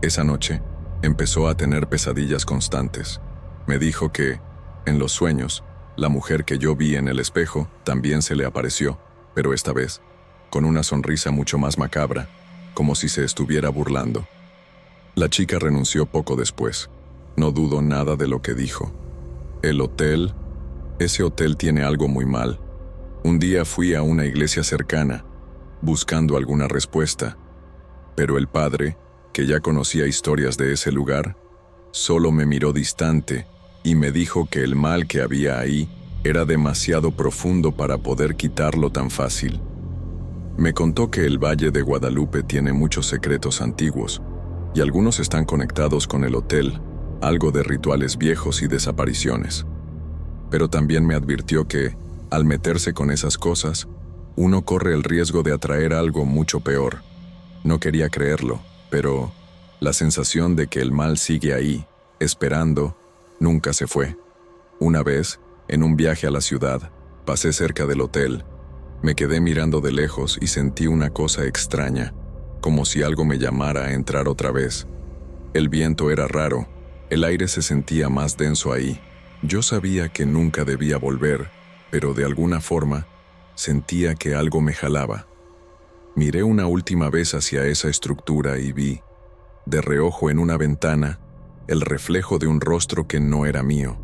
S1: esa noche, empezó a tener pesadillas constantes. Me dijo que, en los sueños, la mujer que yo vi en el espejo también se le apareció, pero esta vez, con una sonrisa mucho más macabra, como si se estuviera burlando. La chica renunció poco después. No dudo nada de lo que dijo. Ese hotel tiene algo muy mal. Un día fui a una iglesia cercana, buscando alguna respuesta, pero el padre, que ya conocía historias de ese lugar, solo me miró distante y me dijo que el mal que había ahí era demasiado profundo para poder quitarlo tan fácil. Me contó que el Valle de Guadalupe tiene muchos secretos antiguos, y algunos están conectados con el hotel, algo de rituales viejos y desapariciones. Pero también me advirtió que, al meterse con esas cosas, uno corre el riesgo de atraer algo mucho peor. No quería creerlo, pero la sensación de que el mal sigue ahí, esperando, nunca se fue. Una vez, en un viaje a la ciudad, pasé cerca del hotel. Me quedé mirando de lejos y sentí una cosa extraña, como si algo me llamara a entrar otra vez. El viento era raro, el aire se sentía más denso ahí. Yo sabía que nunca debía volver, pero de alguna forma, sentía que algo me jalaba. Miré una última vez hacia esa estructura y vi, de reojo en una ventana, el reflejo de un rostro que no era mío.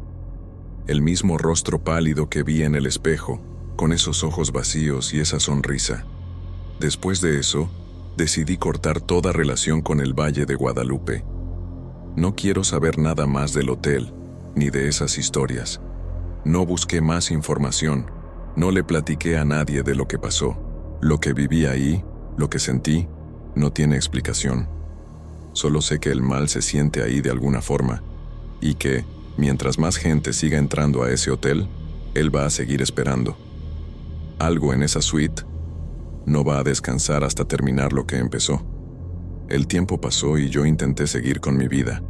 S1: El mismo rostro pálido que vi en el espejo, con esos ojos vacíos y esa sonrisa. Después de eso, decidí cortar toda relación con el Valle de Guadalupe. No quiero saber nada más del hotel, ni de esas historias. No busqué más información, no le platiqué a nadie de lo que pasó. Lo que viví ahí, lo que sentí, no tiene explicación. Solo sé que el mal se siente ahí de alguna forma, y que, mientras más gente siga entrando a ese hotel, él va a seguir esperando. Algo en esa suite no va a descansar hasta terminar lo que empezó. El tiempo pasó y yo intenté seguir con mi vida,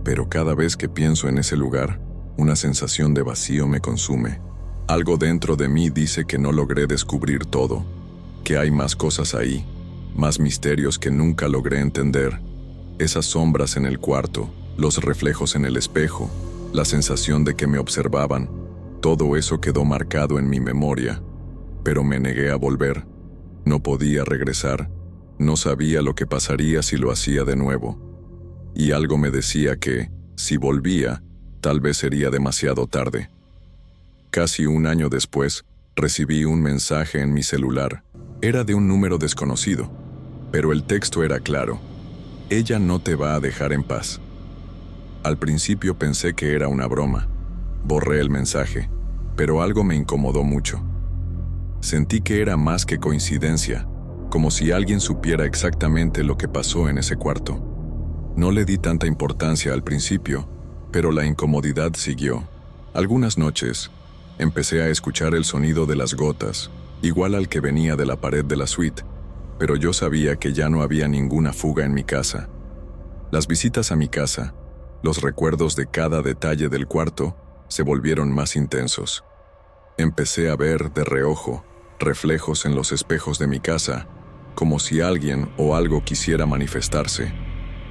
S1: pero cada vez que pienso en ese lugar, una sensación de vacío me consume. Algo dentro de mí dice que no logré descubrir todo, que hay más cosas ahí, más misterios que nunca logré entender. Esas sombras en el cuarto, los reflejos en el espejo, la sensación de que me observaban, todo eso quedó marcado en mi memoria, pero me negué a volver. No podía regresar, no sabía lo que pasaría si lo hacía de nuevo. Y algo me decía que, si volvía, tal vez sería demasiado tarde. Casi un año después, recibí un mensaje en mi celular. Era de un número desconocido, pero el texto era claro. Ella no te va a dejar en paz. Al principio pensé que era una broma. Borré el mensaje, pero algo me incomodó mucho. Sentí que era más que coincidencia, como si alguien supiera exactamente lo que pasó en ese cuarto. No le di tanta importancia al principio, pero la incomodidad siguió. Algunas noches, empecé a escuchar el sonido de las gotas, igual al que venía de la pared de la suite, pero yo sabía que ya no había ninguna fuga en mi casa. Las visitas a mi casa, los recuerdos de cada detalle del cuarto, se volvieron más intensos. Empecé a ver, de reojo, reflejos en los espejos de mi casa, como si alguien o algo quisiera manifestarse.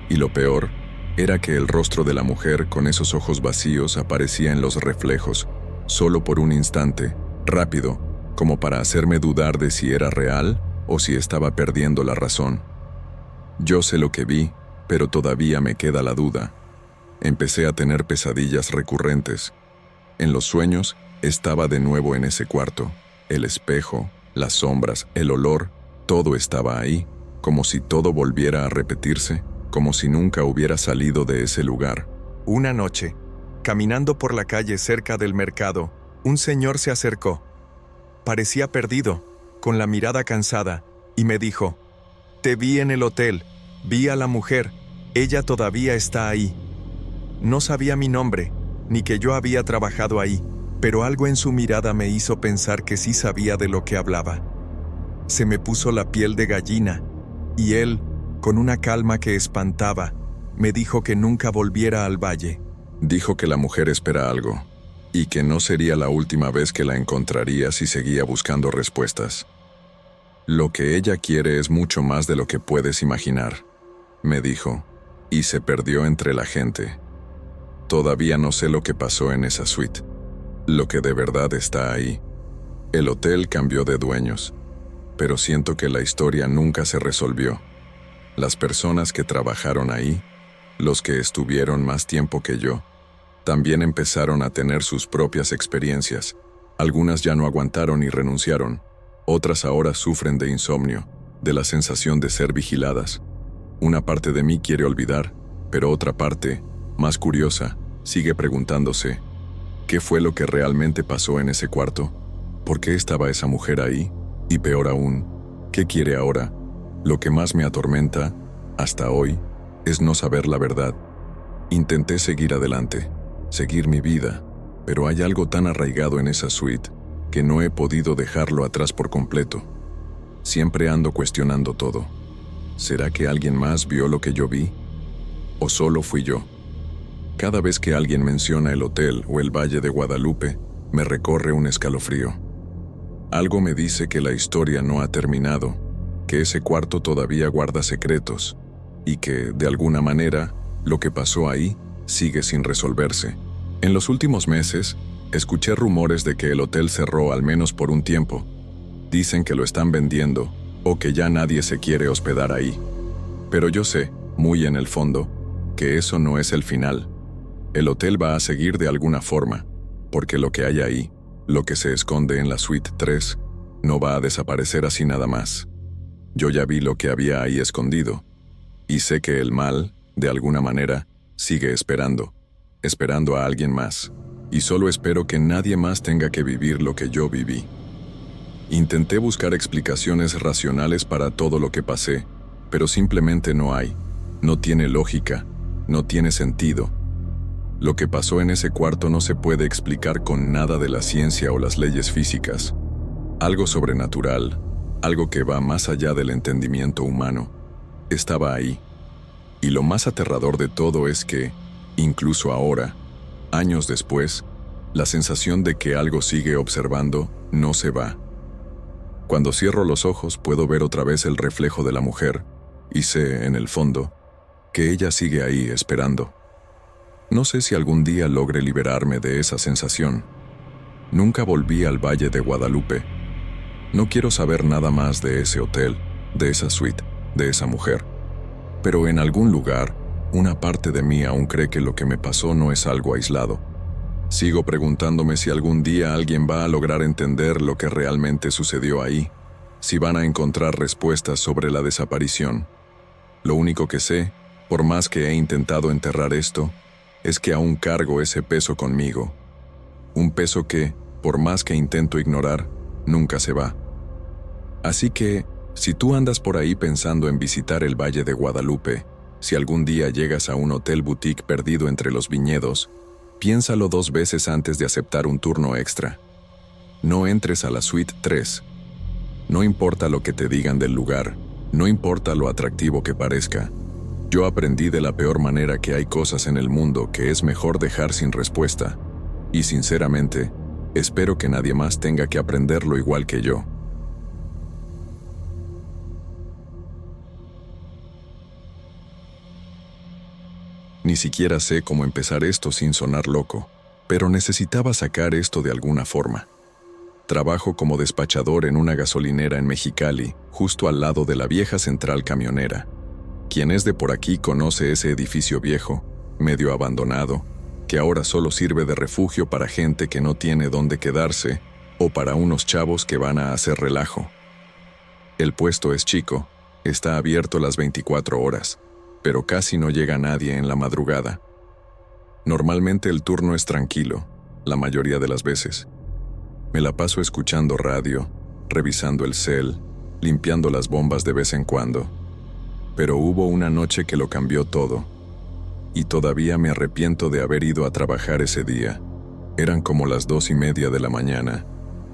S1: Y lo peor, era que el rostro de la mujer con esos ojos vacíos aparecía en los reflejos, solo por un instante, rápido, como para hacerme dudar de si era real o si estaba perdiendo la razón. Yo sé lo que vi, pero todavía me queda la duda. Empecé a tener pesadillas recurrentes. En los sueños, estaba de nuevo en ese cuarto. El espejo, las sombras, el olor, todo estaba ahí, como si todo volviera a repetirse, como si nunca hubiera salido de ese lugar.
S2: Una noche, caminando por la calle cerca del mercado, un señor se acercó. Parecía perdido, con la mirada cansada, y me dijo: «Te vi en el hotel, vi a la mujer, ella todavía está ahí». No sabía mi nombre, ni que yo había trabajado ahí, pero algo en su mirada me hizo pensar que sí sabía de lo que hablaba. Se me puso la piel de gallina, y él, con una calma que espantaba, me dijo que nunca volviera al valle.
S1: Dijo que la mujer espera algo, y que no sería la última vez que la encontraría si seguía buscando respuestas. Lo que ella quiere es mucho más de lo que puedes imaginar, me dijo, y se perdió entre la gente. Todavía no sé lo que pasó en esa suite, lo que de verdad está ahí. El hotel cambió de dueños, pero siento que la historia nunca se resolvió. Las personas que trabajaron ahí, los que estuvieron más tiempo que yo, también empezaron a tener sus propias experiencias. Algunas ya no aguantaron y renunciaron. Otras ahora sufren de insomnio, de la sensación de ser vigiladas. Una parte de mí quiere olvidar, pero otra parte, más curiosa, sigue preguntándose: ¿qué fue lo que realmente pasó en ese cuarto? ¿Por qué estaba esa mujer ahí? Y peor aún, ¿qué quiere ahora? Lo que más me atormenta, hasta hoy, es no saber la verdad. Intenté seguir adelante, seguir mi vida, pero hay algo tan arraigado en esa suite que no he podido dejarlo atrás por completo. Siempre ando cuestionando todo. ¿Será que alguien más vio lo que yo vi? ¿O solo fui yo? Cada vez que alguien menciona el hotel o el Valle de Guadalupe, me recorre un escalofrío. Algo me dice que la historia no ha terminado, que ese cuarto todavía guarda secretos, y que, de alguna manera, lo que pasó ahí sigue sin resolverse. En los últimos meses, escuché rumores de que el hotel cerró al menos por un tiempo. Dicen que lo están vendiendo, o que ya nadie se quiere hospedar ahí. Pero yo sé, muy en el fondo, que eso no es el final. El hotel va a seguir de alguna forma, porque lo que hay ahí, lo que se esconde en la suite 3, no va a desaparecer así nada más. Yo ya vi lo que había ahí escondido, y sé que el mal, de alguna manera, sigue esperando a alguien más, y solo espero que nadie más tenga que vivir lo que yo viví. Intenté buscar explicaciones racionales para todo lo que pasé, pero simplemente no hay. No tiene lógica, no tiene sentido. Lo que pasó en ese cuarto no se puede explicar con nada de la ciencia o las leyes físicas. Algo sobrenatural, algo que va más allá del entendimiento humano, estaba ahí. Y lo más aterrador de todo es que, incluso ahora, años después, la sensación de que algo sigue observando no se va. Cuando cierro los ojos puedo ver otra vez el reflejo de la mujer, y sé, en el fondo, que ella sigue ahí esperando. No sé si algún día logre liberarme de esa sensación. Nunca volví al Valle de Guadalupe. No quiero saber nada más de ese hotel, de esa suite, de esa mujer. Pero en algún lugar, una parte de mí aún cree que lo que me pasó no es algo aislado. Sigo preguntándome si algún día alguien va a lograr entender lo que realmente sucedió ahí, si van a encontrar respuestas sobre la desaparición. Lo único que sé, por más que he intentado enterrar esto, es que aún cargo ese peso conmigo. Un peso que, por más que intento ignorar, nunca se va. Así que, si tú andas por ahí pensando en visitar el Valle de Guadalupe, si algún día llegas a un hotel boutique perdido entre los viñedos, piénsalo 2 veces antes de aceptar un turno extra. No entres a la suite 3. No importa lo que te digan del lugar, no importa lo atractivo que parezca. Yo aprendí de la peor manera que hay cosas en el mundo que es mejor dejar sin respuesta. Y sinceramente, espero que nadie más tenga que aprenderlo igual que yo. Ni siquiera sé cómo empezar esto sin sonar loco, pero necesitaba sacar esto de alguna forma. Trabajo como despachador en una gasolinera en Mexicali, justo al lado de la vieja central camionera. Quien es de por aquí conoce ese edificio viejo, medio abandonado, que ahora solo sirve de refugio para gente que no tiene dónde quedarse o para unos chavos que van a hacer relajo. El puesto es chico, está abierto las 24 horas, pero casi no llega nadie en la madrugada. Normalmente el turno es tranquilo, la mayoría de las veces. Me la paso escuchando radio, revisando el cel, limpiando las bombas de vez en cuando. Pero hubo una noche que lo cambió todo. Y todavía me arrepiento de haber ido a trabajar ese día. Eran como las 2:30 de la mañana.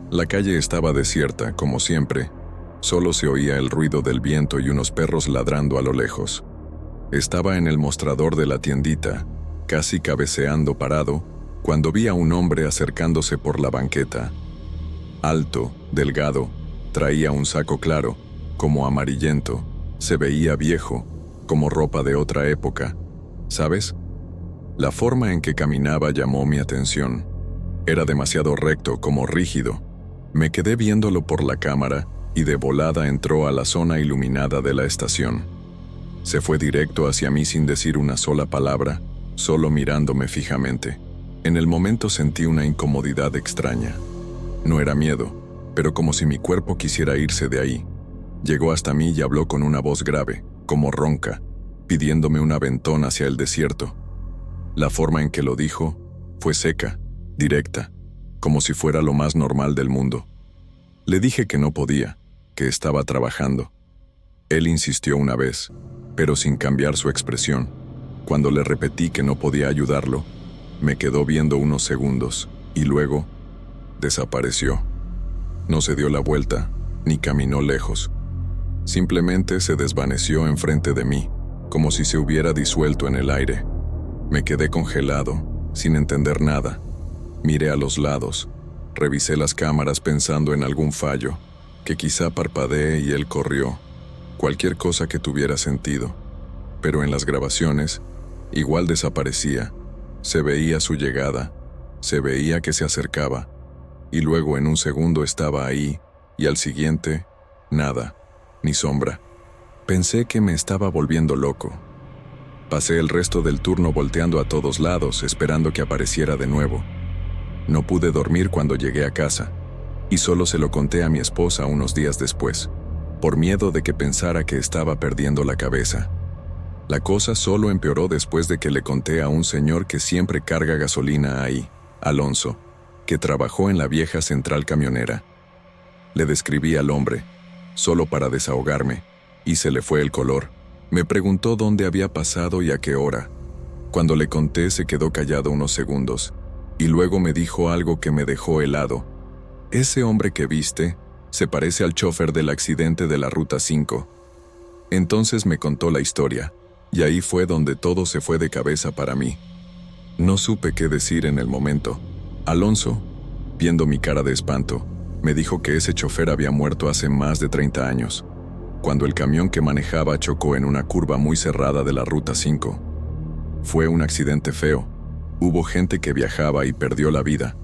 S1: La calle estaba desierta, como siempre. Solo se oía el ruido del viento y unos perros ladrando a lo lejos. Estaba en el mostrador de la tiendita, casi cabeceando parado, cuando vi a un hombre acercándose por la banqueta. Alto, delgado, traía un saco claro, como amarillento. Se veía viejo, como ropa de otra época. ¿Sabes? La forma en que caminaba llamó mi atención. Era demasiado recto, como rígido. Me quedé viéndolo por la cámara y de volada entró a la zona iluminada de la estación. Se fue directo hacia mí sin decir una sola palabra, solo mirándome fijamente. En el momento sentí una incomodidad extraña. No era miedo, pero como si mi cuerpo quisiera irse de ahí. Llegó hasta mí y habló con una voz grave, como ronca, pidiéndome un aventón hacia el desierto. La forma en que lo dijo fue seca, directa, como si fuera lo más normal del mundo. Le dije que no podía, que estaba trabajando. Él insistió una vez, pero sin cambiar su expresión. Cuando le repetí que no podía ayudarlo, me quedó viendo unos segundos y luego desapareció. No se dio la vuelta, ni caminó lejos. Simplemente se desvaneció enfrente de mí, como si se hubiera disuelto en el aire. Me quedé congelado, sin entender nada. Miré a los lados, revisé las cámaras pensando en algún fallo, que quizá parpadeé y él corrió, cualquier cosa que tuviera sentido. Pero en las grabaciones, igual desaparecía. Se veía su llegada, se veía que se acercaba, y luego en un segundo estaba ahí, y al siguiente, nada, ni sombra. Pensé que me estaba volviendo loco. Pasé el resto del turno volteando a todos lados, esperando que apareciera de nuevo. No pude dormir cuando llegué a casa, y solo se lo conté a mi esposa unos días después, por miedo de que pensara que estaba perdiendo la cabeza. La cosa solo empeoró después de que le conté a un señor que siempre carga gasolina ahí, Alonso, que trabajó en la vieja central camionera. Le describí al hombre, solo para desahogarme, y se le fue el color. Me preguntó dónde había pasado y a qué hora. Cuando le conté se quedó callado unos segundos, y luego me dijo algo que me dejó helado. Ese hombre que viste se parece al chofer del accidente de la Ruta 5. Entonces me contó la historia, y ahí fue donde todo se fue de cabeza para mí. No supe qué decir en el momento. Alonso, viendo mi cara de espanto, me dijo que ese chofer había muerto hace más de 30 años, cuando el camión que manejaba chocó en una curva muy cerrada de la Ruta 5. Fue un accidente feo. Hubo gente que viajaba y perdió la vida.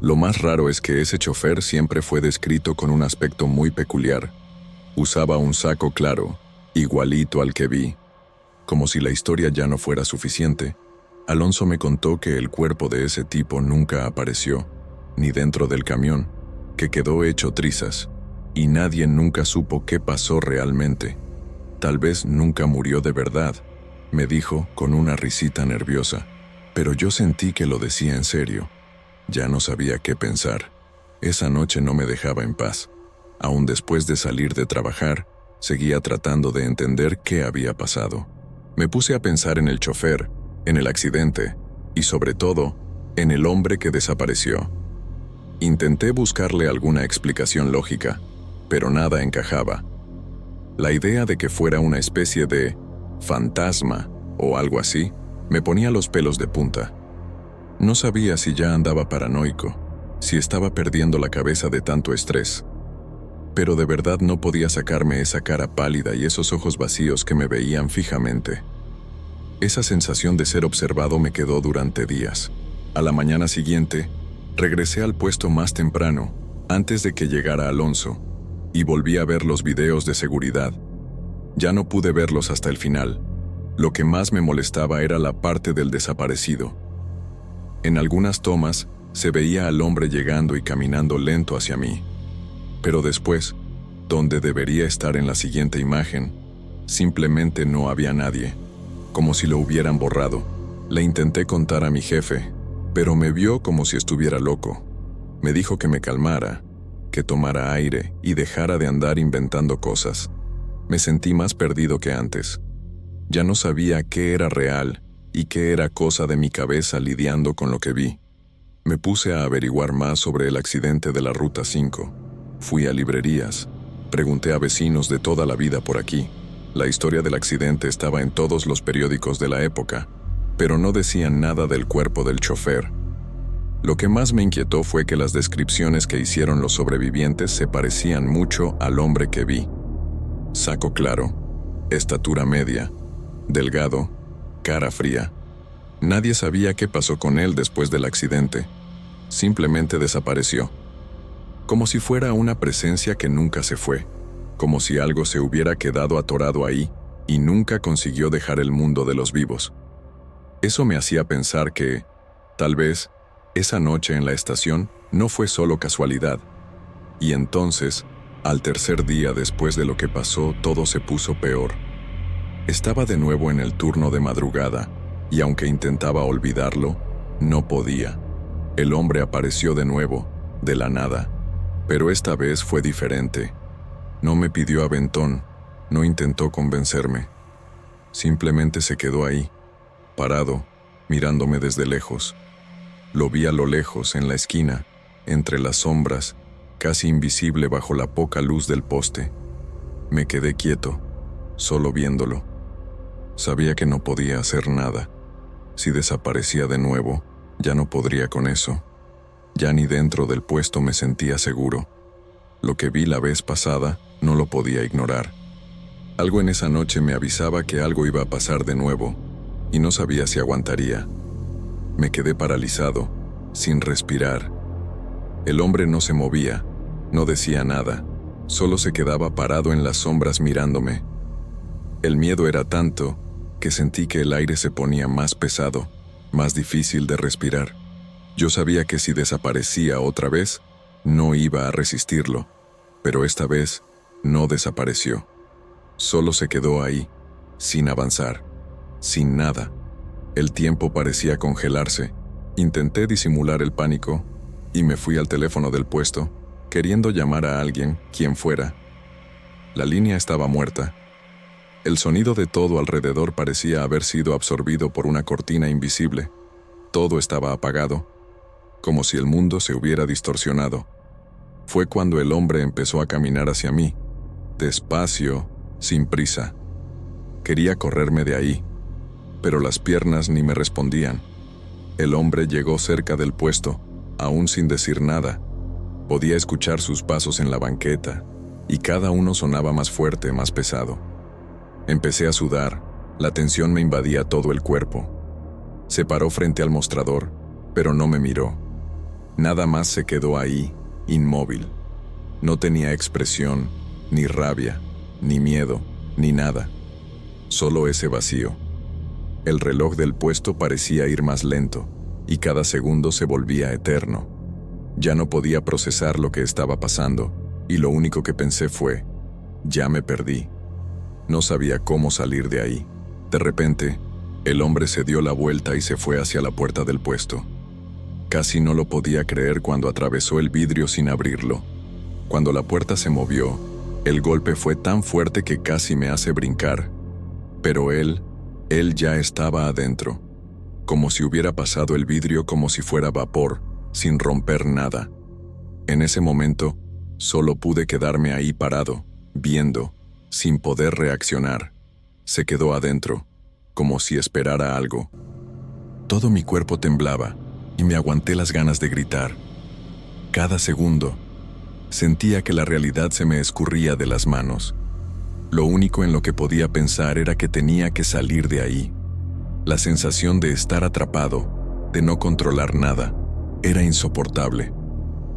S1: Lo más raro es que ese chofer siempre fue descrito con un aspecto muy peculiar. Usaba un saco claro, igualito al que vi. Como si la historia ya no fuera suficiente, Alonso me contó que el cuerpo de ese tipo nunca apareció, ni dentro del camión, que quedó hecho trizas, y nadie nunca supo qué pasó realmente. Tal vez nunca murió de verdad, me dijo con una risita nerviosa, pero yo sentí que lo decía en serio. Ya no sabía qué pensar. Esa noche no me dejaba en paz. Aún después de salir de trabajar, seguía tratando de entender qué había pasado. Me puse a pensar en el chofer, en el accidente, y sobre todo, en el hombre que desapareció. Intenté buscarle alguna explicación lógica, pero nada encajaba. La idea de que fuera una especie de fantasma o algo así me ponía los pelos de punta. No sabía si ya andaba paranoico, si estaba perdiendo la cabeza de tanto estrés. Pero de verdad no podía sacarme esa cara pálida y esos ojos vacíos que me veían fijamente. Esa sensación de ser observado me quedó durante días. A la mañana siguiente, regresé al puesto más temprano, antes de que llegara Alonso, y volví a ver los videos de seguridad. Ya no pude verlos hasta el final. Lo que más me molestaba era la parte del desaparecido. En algunas tomas, se veía al hombre llegando y caminando lento hacia mí. Pero después, donde debería estar en la siguiente imagen, simplemente no había nadie, como si lo hubieran borrado. Le intenté contar a mi jefe, pero me vio como si estuviera loco. Me dijo que me calmara, que tomara aire y dejara de andar inventando cosas. Me sentí más perdido que antes. Ya no sabía qué era real y qué era cosa de mi cabeza lidiando con lo que vi. Me puse a averiguar más sobre el accidente de la Ruta 5. Fui a librerías, pregunté a vecinos de toda la vida por aquí. La historia del accidente estaba en todos los periódicos de la época, pero no decían nada del cuerpo del chofer. Lo que más me inquietó fue que las descripciones que hicieron los sobrevivientes se parecían mucho al hombre que vi. Saco claro, estatura media, delgado, cara fría. Nadie sabía qué pasó con él después del accidente. Simplemente desapareció. Como si fuera una presencia que nunca se fue. Como si algo se hubiera quedado atorado ahí y nunca consiguió dejar el mundo de los vivos. Eso me hacía pensar que, tal vez, esa noche en la estación no fue solo casualidad. Y entonces, al tercer día después de lo que pasó, todo se puso peor. Estaba de nuevo en el turno de madrugada, y aunque intentaba olvidarlo, no podía. El hombre apareció de nuevo, de la nada, pero esta vez fue diferente. No me pidió aventón, no intentó convencerme. Simplemente se quedó ahí, parado, mirándome desde lejos. Lo vi a lo lejos, en la esquina, entre las sombras, casi invisible bajo la poca luz del poste. Me quedé quieto, solo viéndolo. Sabía que no podía hacer nada. Si desaparecía de nuevo, ya no podría con eso. Ya ni dentro del puesto me sentía seguro. Lo que vi la vez pasada no lo podía ignorar. Algo en esa noche me avisaba que algo iba a pasar de nuevo, y no sabía si aguantaría. Me quedé paralizado, sin respirar. El hombre no se movía, no decía nada, solo se quedaba parado en las sombras mirándome. El miedo era tanto que sentí que el aire se ponía más pesado, más difícil de respirar. Yo sabía que si desaparecía otra vez, no iba a resistirlo, pero esta vez no desapareció. Solo se quedó ahí, sin avanzar, sin nada. El tiempo parecía congelarse. Intenté disimular el pánico y me fui al teléfono del puesto, queriendo llamar a alguien, quien fuera. La línea estaba muerta. El sonido de todo alrededor parecía haber sido absorbido por una cortina invisible. Todo estaba apagado, como si el mundo se hubiera distorsionado. Fue cuando el hombre empezó a caminar hacia mí, despacio, sin prisa. Quería correrme de ahí, pero las piernas ni me respondían. El hombre llegó cerca del puesto, aún sin decir nada. Podía escuchar sus pasos en la banqueta, y cada uno sonaba más fuerte, más pesado. Empecé a sudar, la tensión me invadía todo el cuerpo. Se paró frente al mostrador, pero no me miró. Nada más se quedó ahí, inmóvil. No tenía expresión, ni rabia, ni miedo, ni nada. Solo ese vacío. El reloj del puesto parecía ir más lento, y cada segundo se volvía eterno. Ya no podía procesar lo que estaba pasando, y lo único que pensé fue, ya me perdí. No sabía cómo salir de ahí. De repente, el hombre se dio la vuelta y se fue hacia la puerta del puesto. Casi no lo podía creer cuando atravesó el vidrio sin abrirlo. Cuando la puerta se movió, el golpe fue tan fuerte que casi me hace brincar. Pero él ya estaba adentro, como si hubiera pasado el vidrio como si fuera vapor, sin romper nada. En ese momento, solo pude quedarme ahí parado, viendo, sin poder reaccionar. Se quedó adentro, como si esperara algo. Todo mi cuerpo temblaba, y me aguanté las ganas de gritar. Cada segundo, sentía que la realidad se me escurría de las manos. Lo único en lo que podía pensar era que tenía que salir de ahí. La sensación de estar atrapado, de no controlar nada, era insoportable.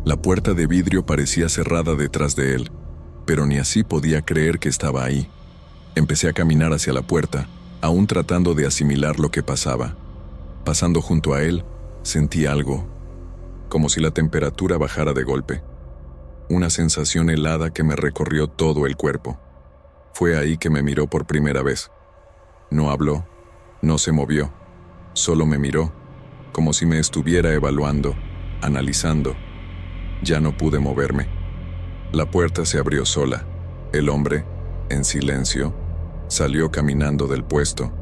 S1: La puerta de vidrio parecía cerrada detrás de él, pero ni así podía creer que estaba ahí. Empecé a caminar hacia la puerta, aún tratando de asimilar lo que pasaba. Pasando junto a él, sentí algo, como si la temperatura bajara de golpe. Una sensación helada que me recorrió todo el cuerpo. Fue ahí que me miró por primera vez. No habló, no se movió, solo me miró, como si me estuviera evaluando, analizando. Ya no pude moverme. La puerta se abrió sola. El hombre, en silencio, salió caminando del puesto,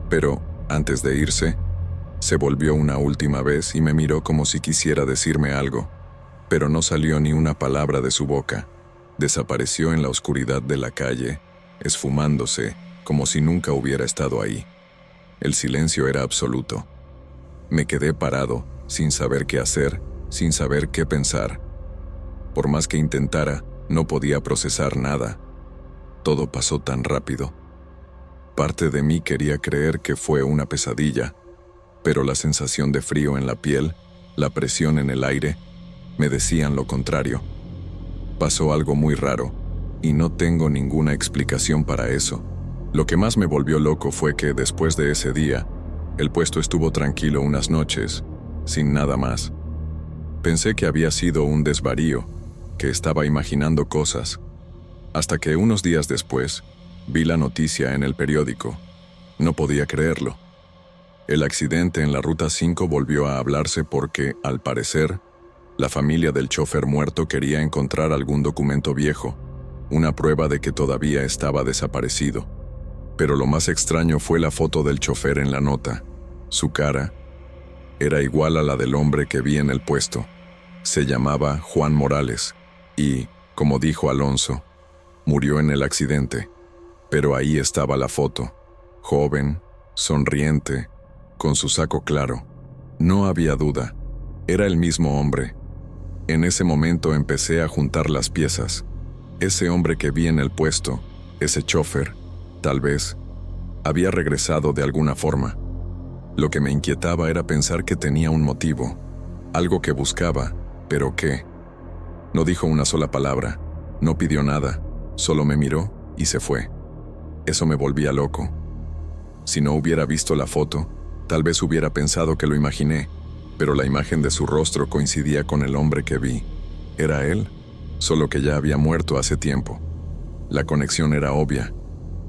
S1: pero, antes de irse, se volvió una última vez y me miró como si quisiera decirme algo, pero no salió ni una palabra de su boca. Desapareció en la oscuridad de la calle, esfumándose, como si nunca hubiera estado ahí. El silencio era absoluto. Me quedé parado, sin saber qué hacer, sin saber qué pensar. Por más que intentara, no podía procesar nada. Todo pasó tan rápido. Parte de mí quería creer que fue una pesadilla, pero la sensación de frío en la piel, la presión en el aire, me decían lo contrario. Pasó algo muy raro, y no tengo ninguna explicación para eso. Lo que más me volvió loco fue que, después de ese día, el puesto estuvo tranquilo unas noches, sin nada más. Pensé que había sido un desvarío, que estaba imaginando cosas, hasta que unos días después, vi la noticia en el periódico. No podía creerlo. El accidente en la Ruta 5 volvió a hablarse porque, al parecer, la familia del chofer muerto quería encontrar algún documento viejo, una prueba de que todavía estaba desaparecido. Pero lo más extraño fue la foto del chofer en la nota. Su cara era igual a la del hombre que vi en el puesto. Se llamaba Juan Morales y, como dijo Alonso, murió en el accidente. Pero ahí estaba la foto, joven, sonriente, con su saco claro. No había duda, era el mismo hombre. En ese momento empecé a juntar las piezas. Ese hombre que vi en el puesto, ese chofer, tal vez, había regresado de alguna forma. Lo que me inquietaba era pensar que tenía un motivo, algo que buscaba, pero ¿qué? No dijo una sola palabra, no pidió nada, solo me miró y se fue. Eso me volvía loco. Si no hubiera visto la foto, tal vez hubiera pensado que lo imaginé, pero la imagen de su rostro coincidía con el hombre que vi. Era él, solo que ya había muerto hace tiempo. La conexión era obvia,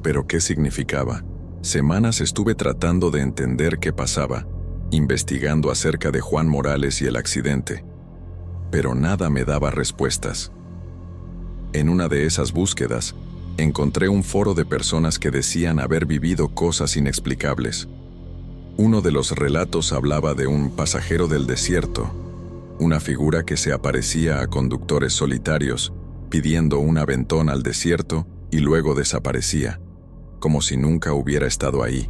S1: pero ¿qué significaba? Semanas estuve tratando de entender qué pasaba, investigando acerca de Juan Morales y el accidente, pero nada me daba respuestas. En una de esas búsquedas, encontré un foro de personas que decían haber vivido cosas inexplicables. Uno de los relatos hablaba de un pasajero del desierto, una figura que se aparecía a conductores solitarios, pidiendo un aventón al desierto y luego desaparecía, como si nunca hubiera estado ahí.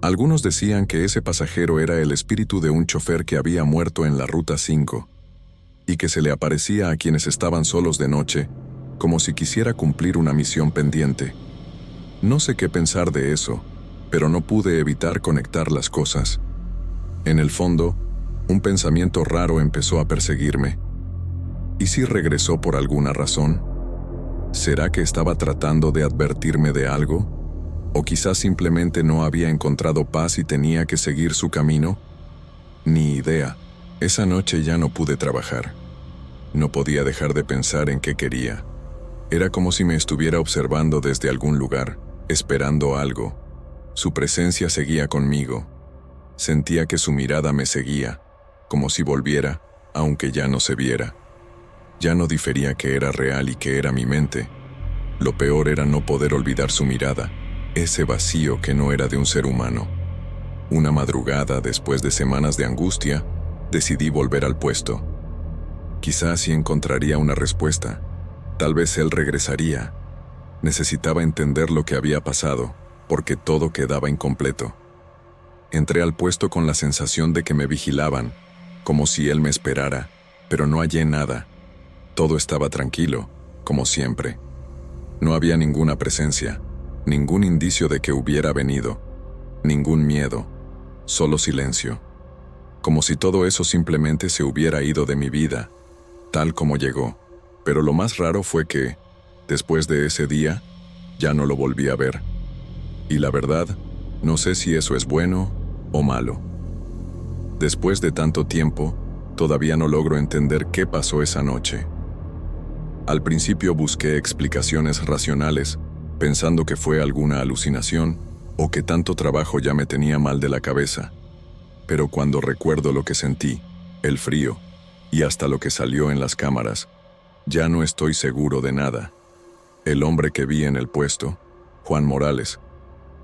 S1: Algunos decían que ese pasajero era el espíritu de un chofer que había muerto en la Ruta 5, y que se le aparecía a quienes estaban solos de noche, como si quisiera cumplir una misión pendiente. No sé qué pensar de eso, pero no pude evitar conectar las cosas. En el fondo, un pensamiento raro empezó a perseguirme. ¿Y si regresó por alguna razón? ¿Será que estaba tratando de advertirme de algo? ¿O quizás simplemente no había encontrado paz y tenía que seguir su camino? Ni idea. Esa noche ya no pude trabajar. No podía dejar de pensar en qué quería. Era como si me estuviera observando desde algún lugar, esperando algo. Su presencia seguía conmigo. Sentía que su mirada me seguía, como si volviera, aunque ya no se viera. Ya no difería que era real y que era mi mente. Lo peor era no poder olvidar su mirada, ese vacío que no era de un ser humano. Una madrugada, después de semanas de angustia, decidí volver al puesto. Quizás sí encontraría una respuesta. Tal vez él regresaría. Necesitaba entender lo que había pasado, porque todo quedaba incompleto. Entré al puesto con la sensación de que me vigilaban, como si él me esperara, pero no hallé nada. Todo estaba tranquilo, como siempre. No había ninguna presencia, ningún indicio de que hubiera venido, ningún miedo, solo silencio. Como si todo eso simplemente se hubiera ido de mi vida, tal como llegó. Pero lo más raro fue que, después de ese día, ya no lo volví a ver. Y la verdad, no sé si eso es bueno o malo. Después de tanto tiempo, todavía no logro entender qué pasó esa noche. Al principio busqué explicaciones racionales, pensando que fue alguna alucinación o que tanto trabajo ya me tenía mal de la cabeza. Pero cuando recuerdo lo que sentí, el frío, y hasta lo que salió en las cámaras, ya no estoy seguro de nada. El hombre que vi en el puesto, Juan Morales,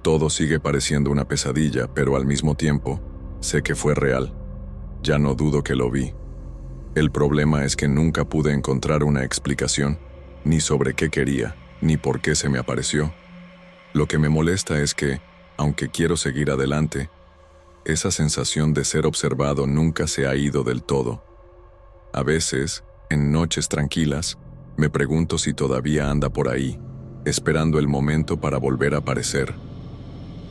S1: todo sigue pareciendo una pesadilla, pero al mismo tiempo, sé que fue real. Ya no dudo que lo vi. El problema es que nunca pude encontrar una explicación, ni sobre qué quería, ni por qué se me apareció. Lo que me molesta es que, aunque quiero seguir adelante, esa sensación de ser observado nunca se ha ido del todo. A veces, en noches tranquilas, me pregunto si todavía anda por ahí, esperando el momento para volver a aparecer.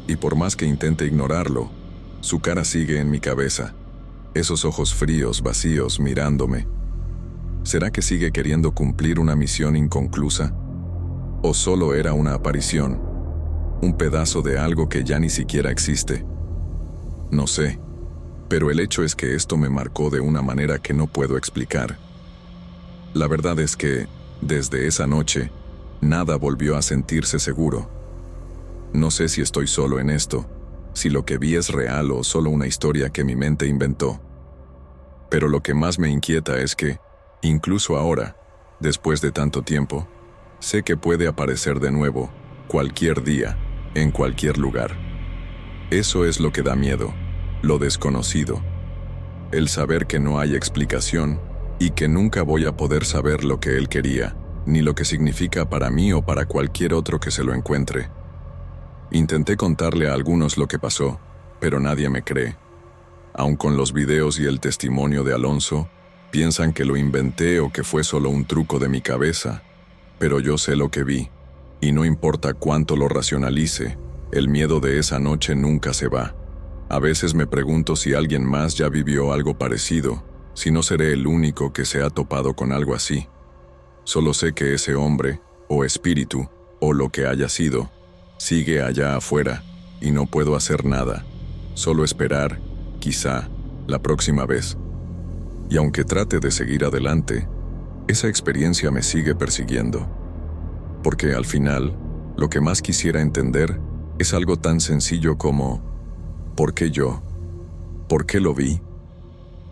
S1: Y por más que intente ignorarlo, su cara sigue en mi cabeza, esos ojos fríos, vacíos, mirándome. ¿Será que sigue queriendo cumplir una misión inconclusa? ¿O solo era una aparición, un pedazo de algo que ya ni siquiera existe? No sé, pero el hecho es que esto me marcó de una manera que no puedo explicar. La verdad es que, desde esa noche, nada volvió a sentirse seguro. No sé si estoy solo en esto, si lo que vi es real o solo una historia que mi mente inventó. Pero lo que más me inquieta es que, incluso ahora, después de tanto tiempo, sé que puede aparecer de nuevo, cualquier día, en cualquier lugar. Eso es lo que da miedo, lo desconocido. El saber que no hay explicación y que nunca voy a poder saber lo que él quería, ni lo que significa para mí o para cualquier otro que se lo encuentre. Intenté contarle a algunos lo que pasó, pero nadie me cree. Aun con los videos y el testimonio de Alonso, piensan que lo inventé o que fue solo un truco de mi cabeza, pero yo sé lo que vi, y no importa cuánto lo racionalice, el miedo de esa noche nunca se va. A veces me pregunto si alguien más ya vivió algo parecido, si no seré el único que se ha topado con algo así. Solo sé que ese hombre, o espíritu, o lo que haya sido, sigue allá afuera, y no puedo hacer nada, solo esperar, quizá, la próxima vez. Y aunque trate de seguir adelante, esa experiencia me sigue persiguiendo. Porque al final, lo que más quisiera entender es algo tan sencillo como ¿por qué yo? ¿Por qué lo vi?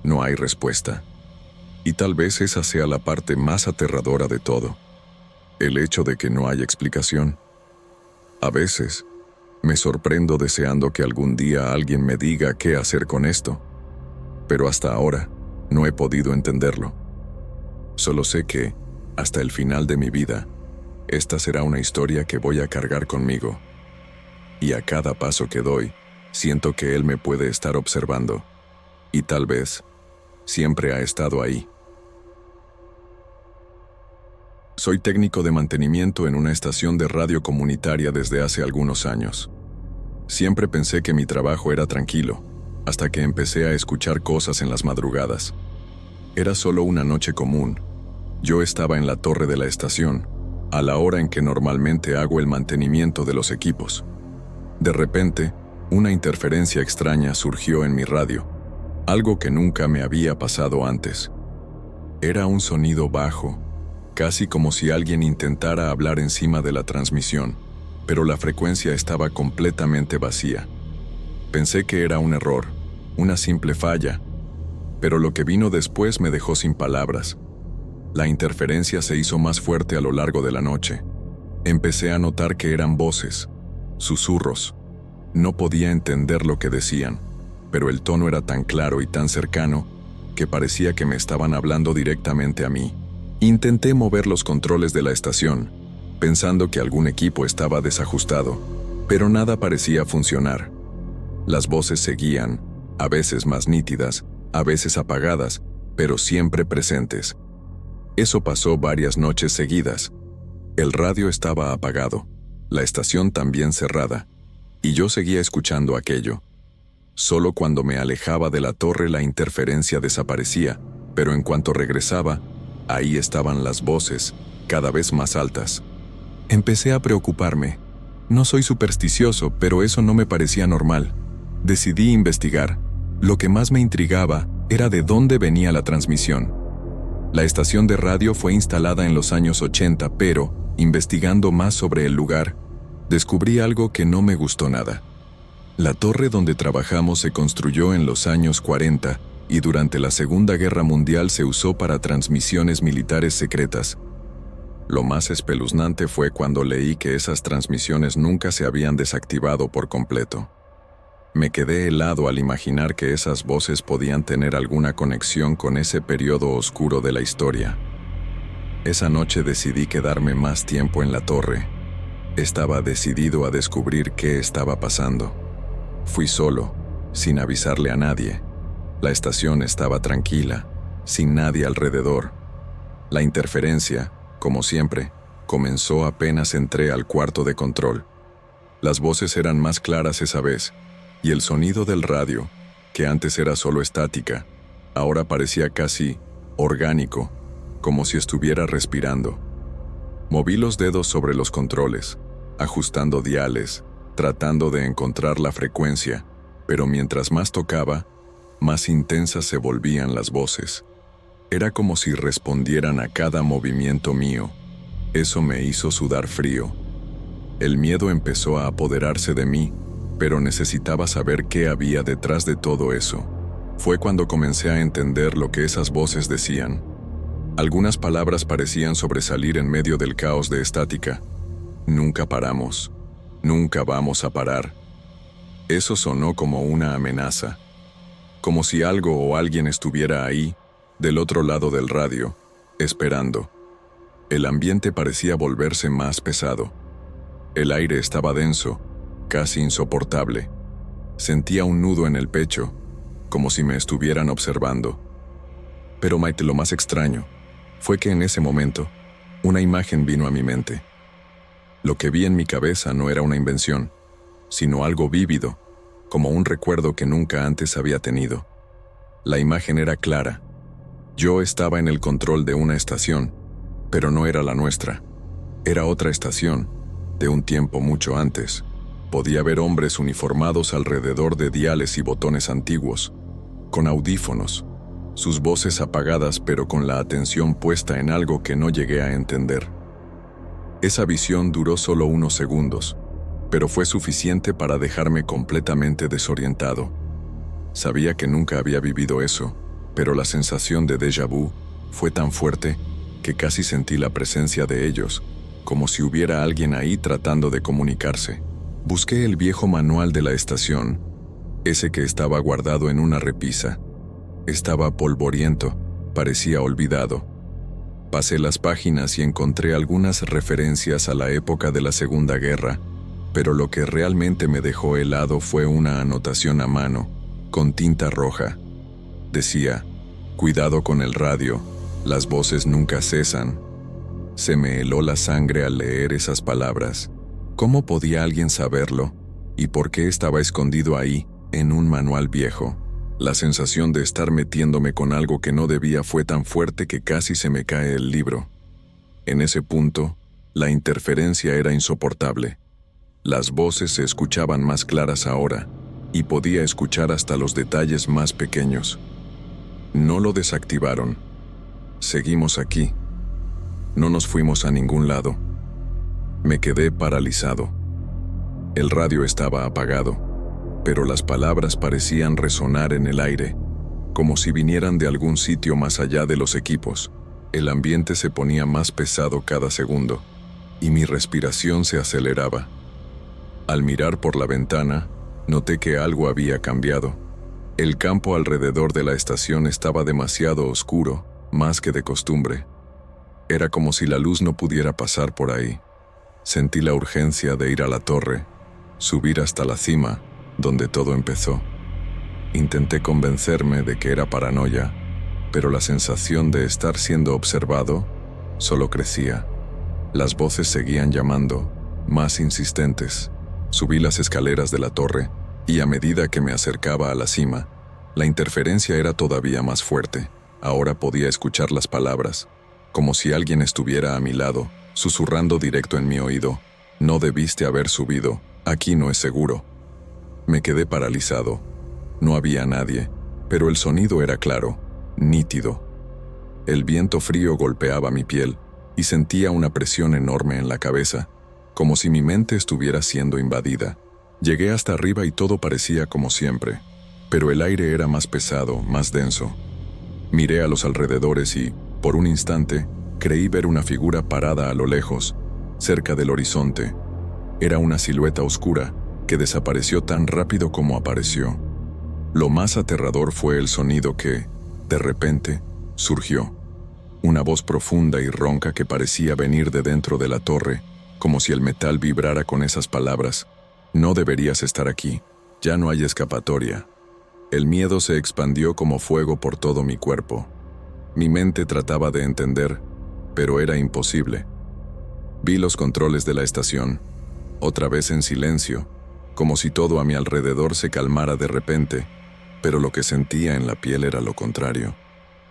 S1: No hay respuesta. Y tal vez esa sea la parte más aterradora de todo. El hecho de que no hay explicación. A veces, me sorprendo deseando que algún día alguien me diga qué hacer con esto. Pero hasta ahora, no he podido entenderlo. Solo sé que, hasta el final de mi vida, esta será una historia que voy a cargar conmigo. Y a cada paso que doy, siento que él me puede estar observando. Y tal vez, siempre ha estado ahí. Soy técnico de mantenimiento en una estación de radio comunitaria desde hace algunos años. Siempre pensé que mi trabajo era tranquilo, hasta que empecé a escuchar cosas en las madrugadas. Era solo una noche común. Yo estaba en la torre de la estación, a la hora en que normalmente hago el mantenimiento de los equipos. De repente, una interferencia extraña surgió en mi radio, algo que nunca me había pasado antes. Era un sonido bajo, casi como si alguien intentara hablar encima de la transmisión, pero la frecuencia estaba completamente vacía. Pensé que era un error, una simple falla, pero lo que vino después me dejó sin palabras. La interferencia se hizo más fuerte a lo largo de la noche. Empecé a notar que eran voces, susurros. No podía entender lo que decían, pero el tono era tan claro y tan cercano que parecía que me estaban hablando directamente a mí. Intenté mover los controles de la estación, pensando que algún equipo estaba desajustado, pero nada parecía funcionar. Las voces seguían, a veces más nítidas, a veces apagadas, pero siempre presentes. Eso pasó varias noches seguidas. El radio estaba apagado, la estación también cerrada, y yo seguía escuchando aquello. Solo cuando me alejaba de la torre la interferencia desaparecía, pero en cuanto regresaba, ahí estaban las voces, cada vez más altas. Empecé a preocuparme. No soy supersticioso, pero eso no me parecía normal. Decidí investigar. Lo que más me intrigaba era de dónde venía la transmisión. La estación de radio fue instalada en los años 80, pero, investigando más sobre el lugar, descubrí algo que no me gustó nada. La torre donde trabajamos se construyó en los años 40 y durante la Segunda Guerra Mundial se usó para transmisiones militares secretas. Lo más espeluznante fue cuando leí que esas transmisiones nunca se habían desactivado por completo. Me quedé helado al imaginar que esas voces podían tener alguna conexión con ese periodo oscuro de la historia. Esa noche decidí quedarme más tiempo en la torre. Estaba decidido a descubrir qué estaba pasando. Fui solo, sin avisarle a nadie. La estación estaba tranquila, sin nadie alrededor. La interferencia, como siempre, comenzó apenas entré al cuarto de control. Las voces eran más claras esa vez, y el sonido del radio, que antes era solo estática, ahora parecía casi orgánico, como si estuviera respirando. Moví los dedos sobre los controles, ajustando diales, tratando de encontrar la frecuencia, pero mientras más tocaba, más intensas se volvían las voces. Era como si respondieran a cada movimiento mío. Eso me hizo sudar frío. El miedo empezó a apoderarse de mí, pero necesitaba saber qué había detrás de todo eso. Fue cuando comencé a entender lo que esas voces decían. Algunas palabras parecían sobresalir en medio del caos de estática. Nunca paramos. Nunca vamos a parar. Eso sonó como una amenaza. Como si algo o alguien estuviera ahí, del otro lado del radio, esperando. El ambiente parecía volverse más pesado. El aire estaba denso, casi insoportable. Sentía un nudo en el pecho, como si me estuvieran observando. Pero Maite, lo más extraño fue que en ese momento, una imagen vino a mi mente. Lo que vi en mi cabeza no era una invención, sino algo vívido, como un recuerdo que nunca antes había tenido. La imagen era clara. Yo estaba en el control de una estación, pero no era la nuestra. Era otra estación, de un tiempo mucho antes. Podía ver hombres uniformados alrededor de diales y botones antiguos, con audífonos, sus voces apagadas pero con la atención puesta en algo que no llegué a entender. Esa visión duró solo unos segundos, pero fue suficiente para dejarme completamente desorientado. Sabía que nunca había vivido eso, pero la sensación de déjà vu fue tan fuerte que casi sentí la presencia de ellos, como si hubiera alguien ahí tratando de comunicarse. Busqué el viejo manual de la estación, ese que estaba guardado en una repisa. Estaba polvoriento, parecía olvidado. Pasé las páginas y encontré algunas referencias a la época de la Segunda Guerra, pero lo que realmente me dejó helado fue una anotación a mano, con tinta roja. Decía: cuidado con el radio, las voces nunca cesan. Se me heló la sangre al leer esas palabras. ¿Cómo podía alguien saberlo? ¿Y por qué estaba escondido ahí, en un manual viejo? La sensación de estar metiéndome con algo que no debía fue tan fuerte que casi se me cae el libro. En ese punto, la interferencia era insoportable. Las voces se escuchaban más claras ahora, y podía escuchar hasta los detalles más pequeños. No lo desactivaron. Seguimos aquí. No nos fuimos a ningún lado. Me quedé paralizado. El radio estaba apagado, pero las palabras parecían resonar en el aire, como si vinieran de algún sitio más allá de los equipos. El ambiente se ponía más pesado cada segundo, y mi respiración se aceleraba. Al mirar por la ventana, noté que algo había cambiado. El campo alrededor de la estación estaba demasiado oscuro, más que de costumbre. Era como si la luz no pudiera pasar por ahí. Sentí la urgencia de ir a la torre, subir hasta la cima, donde todo empezó. Intenté convencerme de que era paranoia, pero la sensación de estar siendo observado solo crecía. Las voces seguían llamando, más insistentes. Subí las escaleras de la torre, y a medida que me acercaba a la cima, la interferencia era todavía más fuerte. Ahora podía escuchar las palabras, como si alguien estuviera a mi lado, susurrando directo en mi oído: no debiste haber subido, aquí no es seguro. Me quedé paralizado. No había nadie, pero el sonido era claro, nítido. El viento frío golpeaba mi piel, y sentía una presión enorme en la cabeza, como si mi mente estuviera siendo invadida. Llegué hasta arriba y todo parecía como siempre, pero el aire era más pesado, más denso. Miré a los alrededores y, por un instante, creí ver una figura parada a lo lejos, cerca del horizonte. Era una silueta oscura que desapareció tan rápido como apareció. Lo más aterrador fue el sonido que, de repente, surgió. Una voz profunda y ronca que parecía venir de dentro de la torre, como si el metal vibrara con esas palabras: no deberías estar aquí, ya no hay escapatoria. El miedo se expandió como fuego por todo mi cuerpo. Mi mente trataba de entender, pero era imposible. Vi los controles de la estación, otra vez en silencio, como si todo a mi alrededor se calmara de repente, pero lo que sentía en la piel era lo contrario.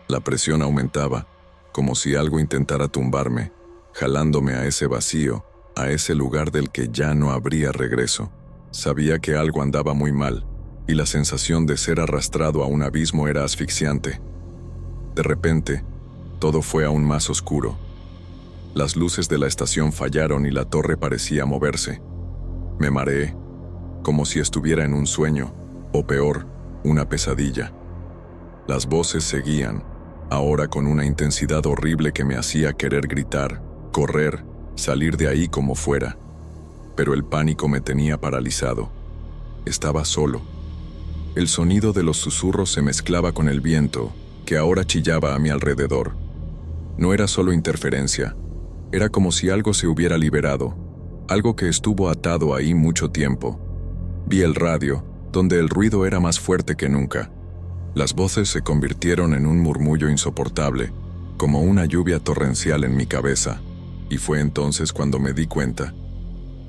S1: La presión aumentaba, como si algo intentara tumbarme, jalándome a ese vacío, a ese lugar del que ya no habría regreso. Sabía que algo andaba muy mal, y la sensación de ser arrastrado a un abismo era asfixiante. De repente, todo fue aún más oscuro. Las luces de la estación fallaron y la torre parecía moverse. Me mareé, como si estuviera en un sueño, o peor, una pesadilla. Las voces seguían, ahora con una intensidad horrible que me hacía querer gritar, correr, salir de ahí como fuera. Pero el pánico me tenía paralizado. Estaba solo. El sonido de los susurros se mezclaba con el viento, que ahora chillaba a mi alrededor. No era solo interferencia, era como si algo se hubiera liberado, algo que estuvo atado ahí mucho tiempo. Vi el radio, donde el ruido era más fuerte que nunca. Las voces se convirtieron en un murmullo insoportable, como una lluvia torrencial en mi cabeza, y fue entonces cuando me di cuenta.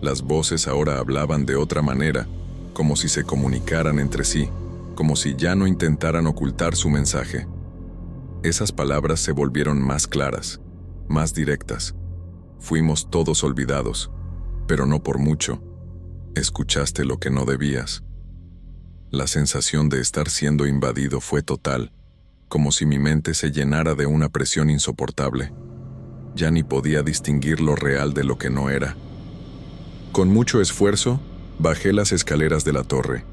S1: Las voces ahora hablaban de otra manera, como si se comunicaran entre sí, como si ya no intentaran ocultar su mensaje. Esas palabras se volvieron más claras, más directas. Fuimos todos olvidados, pero no por mucho. Escuchaste lo que no debías. La sensación de estar siendo invadido fue total, como si mi mente se llenara de una presión insoportable. Ya ni podía distinguir lo real de lo que no era. Con mucho esfuerzo, bajé las escaleras de la torre.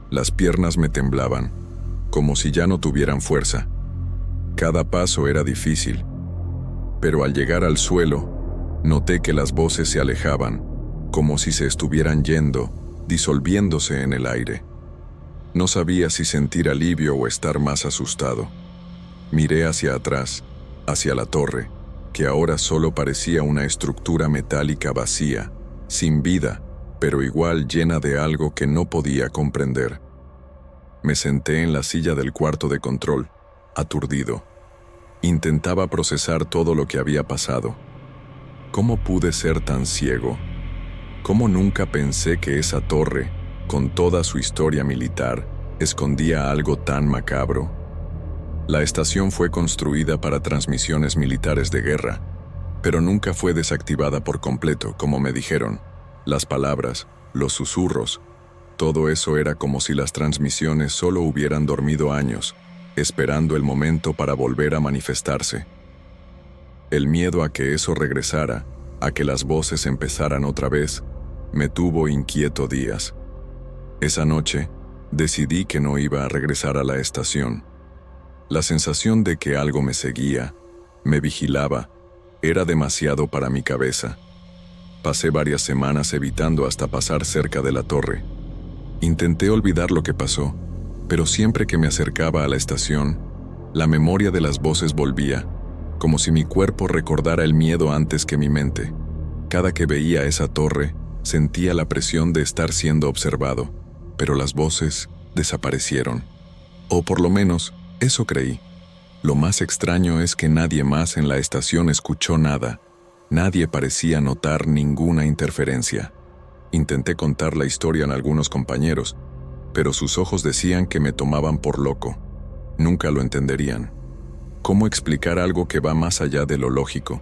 S1: Las piernas me temblaban, como si ya no tuvieran fuerza. Cada paso era difícil, pero al llegar al suelo, noté que las voces se alejaban, como si se estuvieran yendo, disolviéndose en el aire. No sabía si sentir alivio o estar más asustado. Miré hacia atrás, hacia la torre, que ahora solo parecía una estructura metálica vacía, sin vida, pero igual llena de algo que no podía comprender. Me senté en la silla del cuarto de control, aturdido. Intentaba procesar todo lo que había pasado. ¿Cómo pude ser tan ciego? ¿Cómo nunca pensé que esa torre, con toda su historia militar, escondía algo tan macabro? La estación fue construida para transmisiones militares de guerra, pero nunca fue desactivada por completo, como me dijeron. Las palabras, los susurros, todo eso era como si las transmisiones solo hubieran dormido años, esperando el momento para volver a manifestarse. El miedo a que eso regresara, a que las voces empezaran otra vez, me tuvo inquieto días. Esa noche, decidí que no iba a regresar a la estación. La sensación de que algo me seguía, me vigilaba, era demasiado para mi cabeza. Pasé varias semanas evitando hasta pasar cerca de la torre. Intenté olvidar lo que pasó, pero siempre que me acercaba a la estación, la memoria de las voces volvía, como si mi cuerpo recordara el miedo antes que mi mente. Cada que veía esa torre, sentía la presión de estar siendo observado, pero las voces desaparecieron. O por lo menos, eso creí. Lo más extraño es que nadie más en la estación escuchó nada. Nadie parecía notar ninguna interferencia. Intenté contar la historia a algunos compañeros, pero sus ojos decían que me tomaban por loco. Nunca lo entenderían. ¿Cómo explicar algo que va más allá de lo lógico?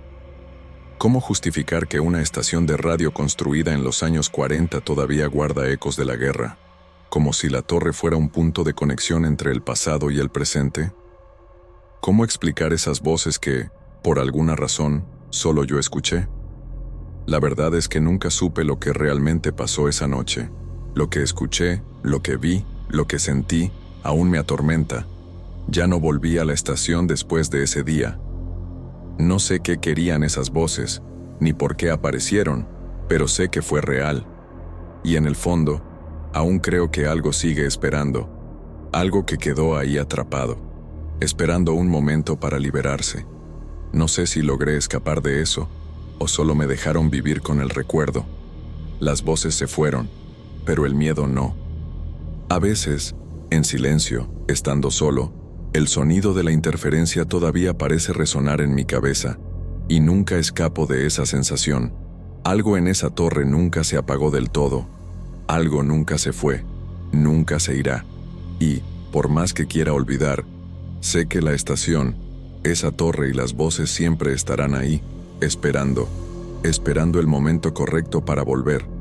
S1: ¿Cómo justificar que una estación de radio construida en los años 40 todavía guarda ecos de la guerra? Como si la torre fuera un punto de conexión entre el pasado y el presente. ¿Cómo explicar esas voces que, por alguna razón, solo yo escuché? La verdad es que nunca supe lo que realmente pasó esa noche. Lo que escuché, lo que vi, lo que sentí, aún me atormenta. Ya no volví a la estación después de ese día. No sé qué querían esas voces, ni por qué aparecieron, pero sé que fue real. Y en el fondo, aún creo que algo sigue esperando, algo que quedó ahí atrapado, esperando un momento para liberarse. No sé si logré escapar de eso, o solo me dejaron vivir con el recuerdo. Las voces se fueron, pero el miedo no. A veces, en silencio, estando solo, el sonido de la interferencia todavía parece resonar en mi cabeza, y nunca escapo de esa sensación. Algo en esa torre nunca se apagó del todo. Algo nunca se fue, nunca se irá. Y, por más que quiera olvidar, sé que la estación, esa torre y las voces siempre estarán ahí, esperando el momento correcto para volver.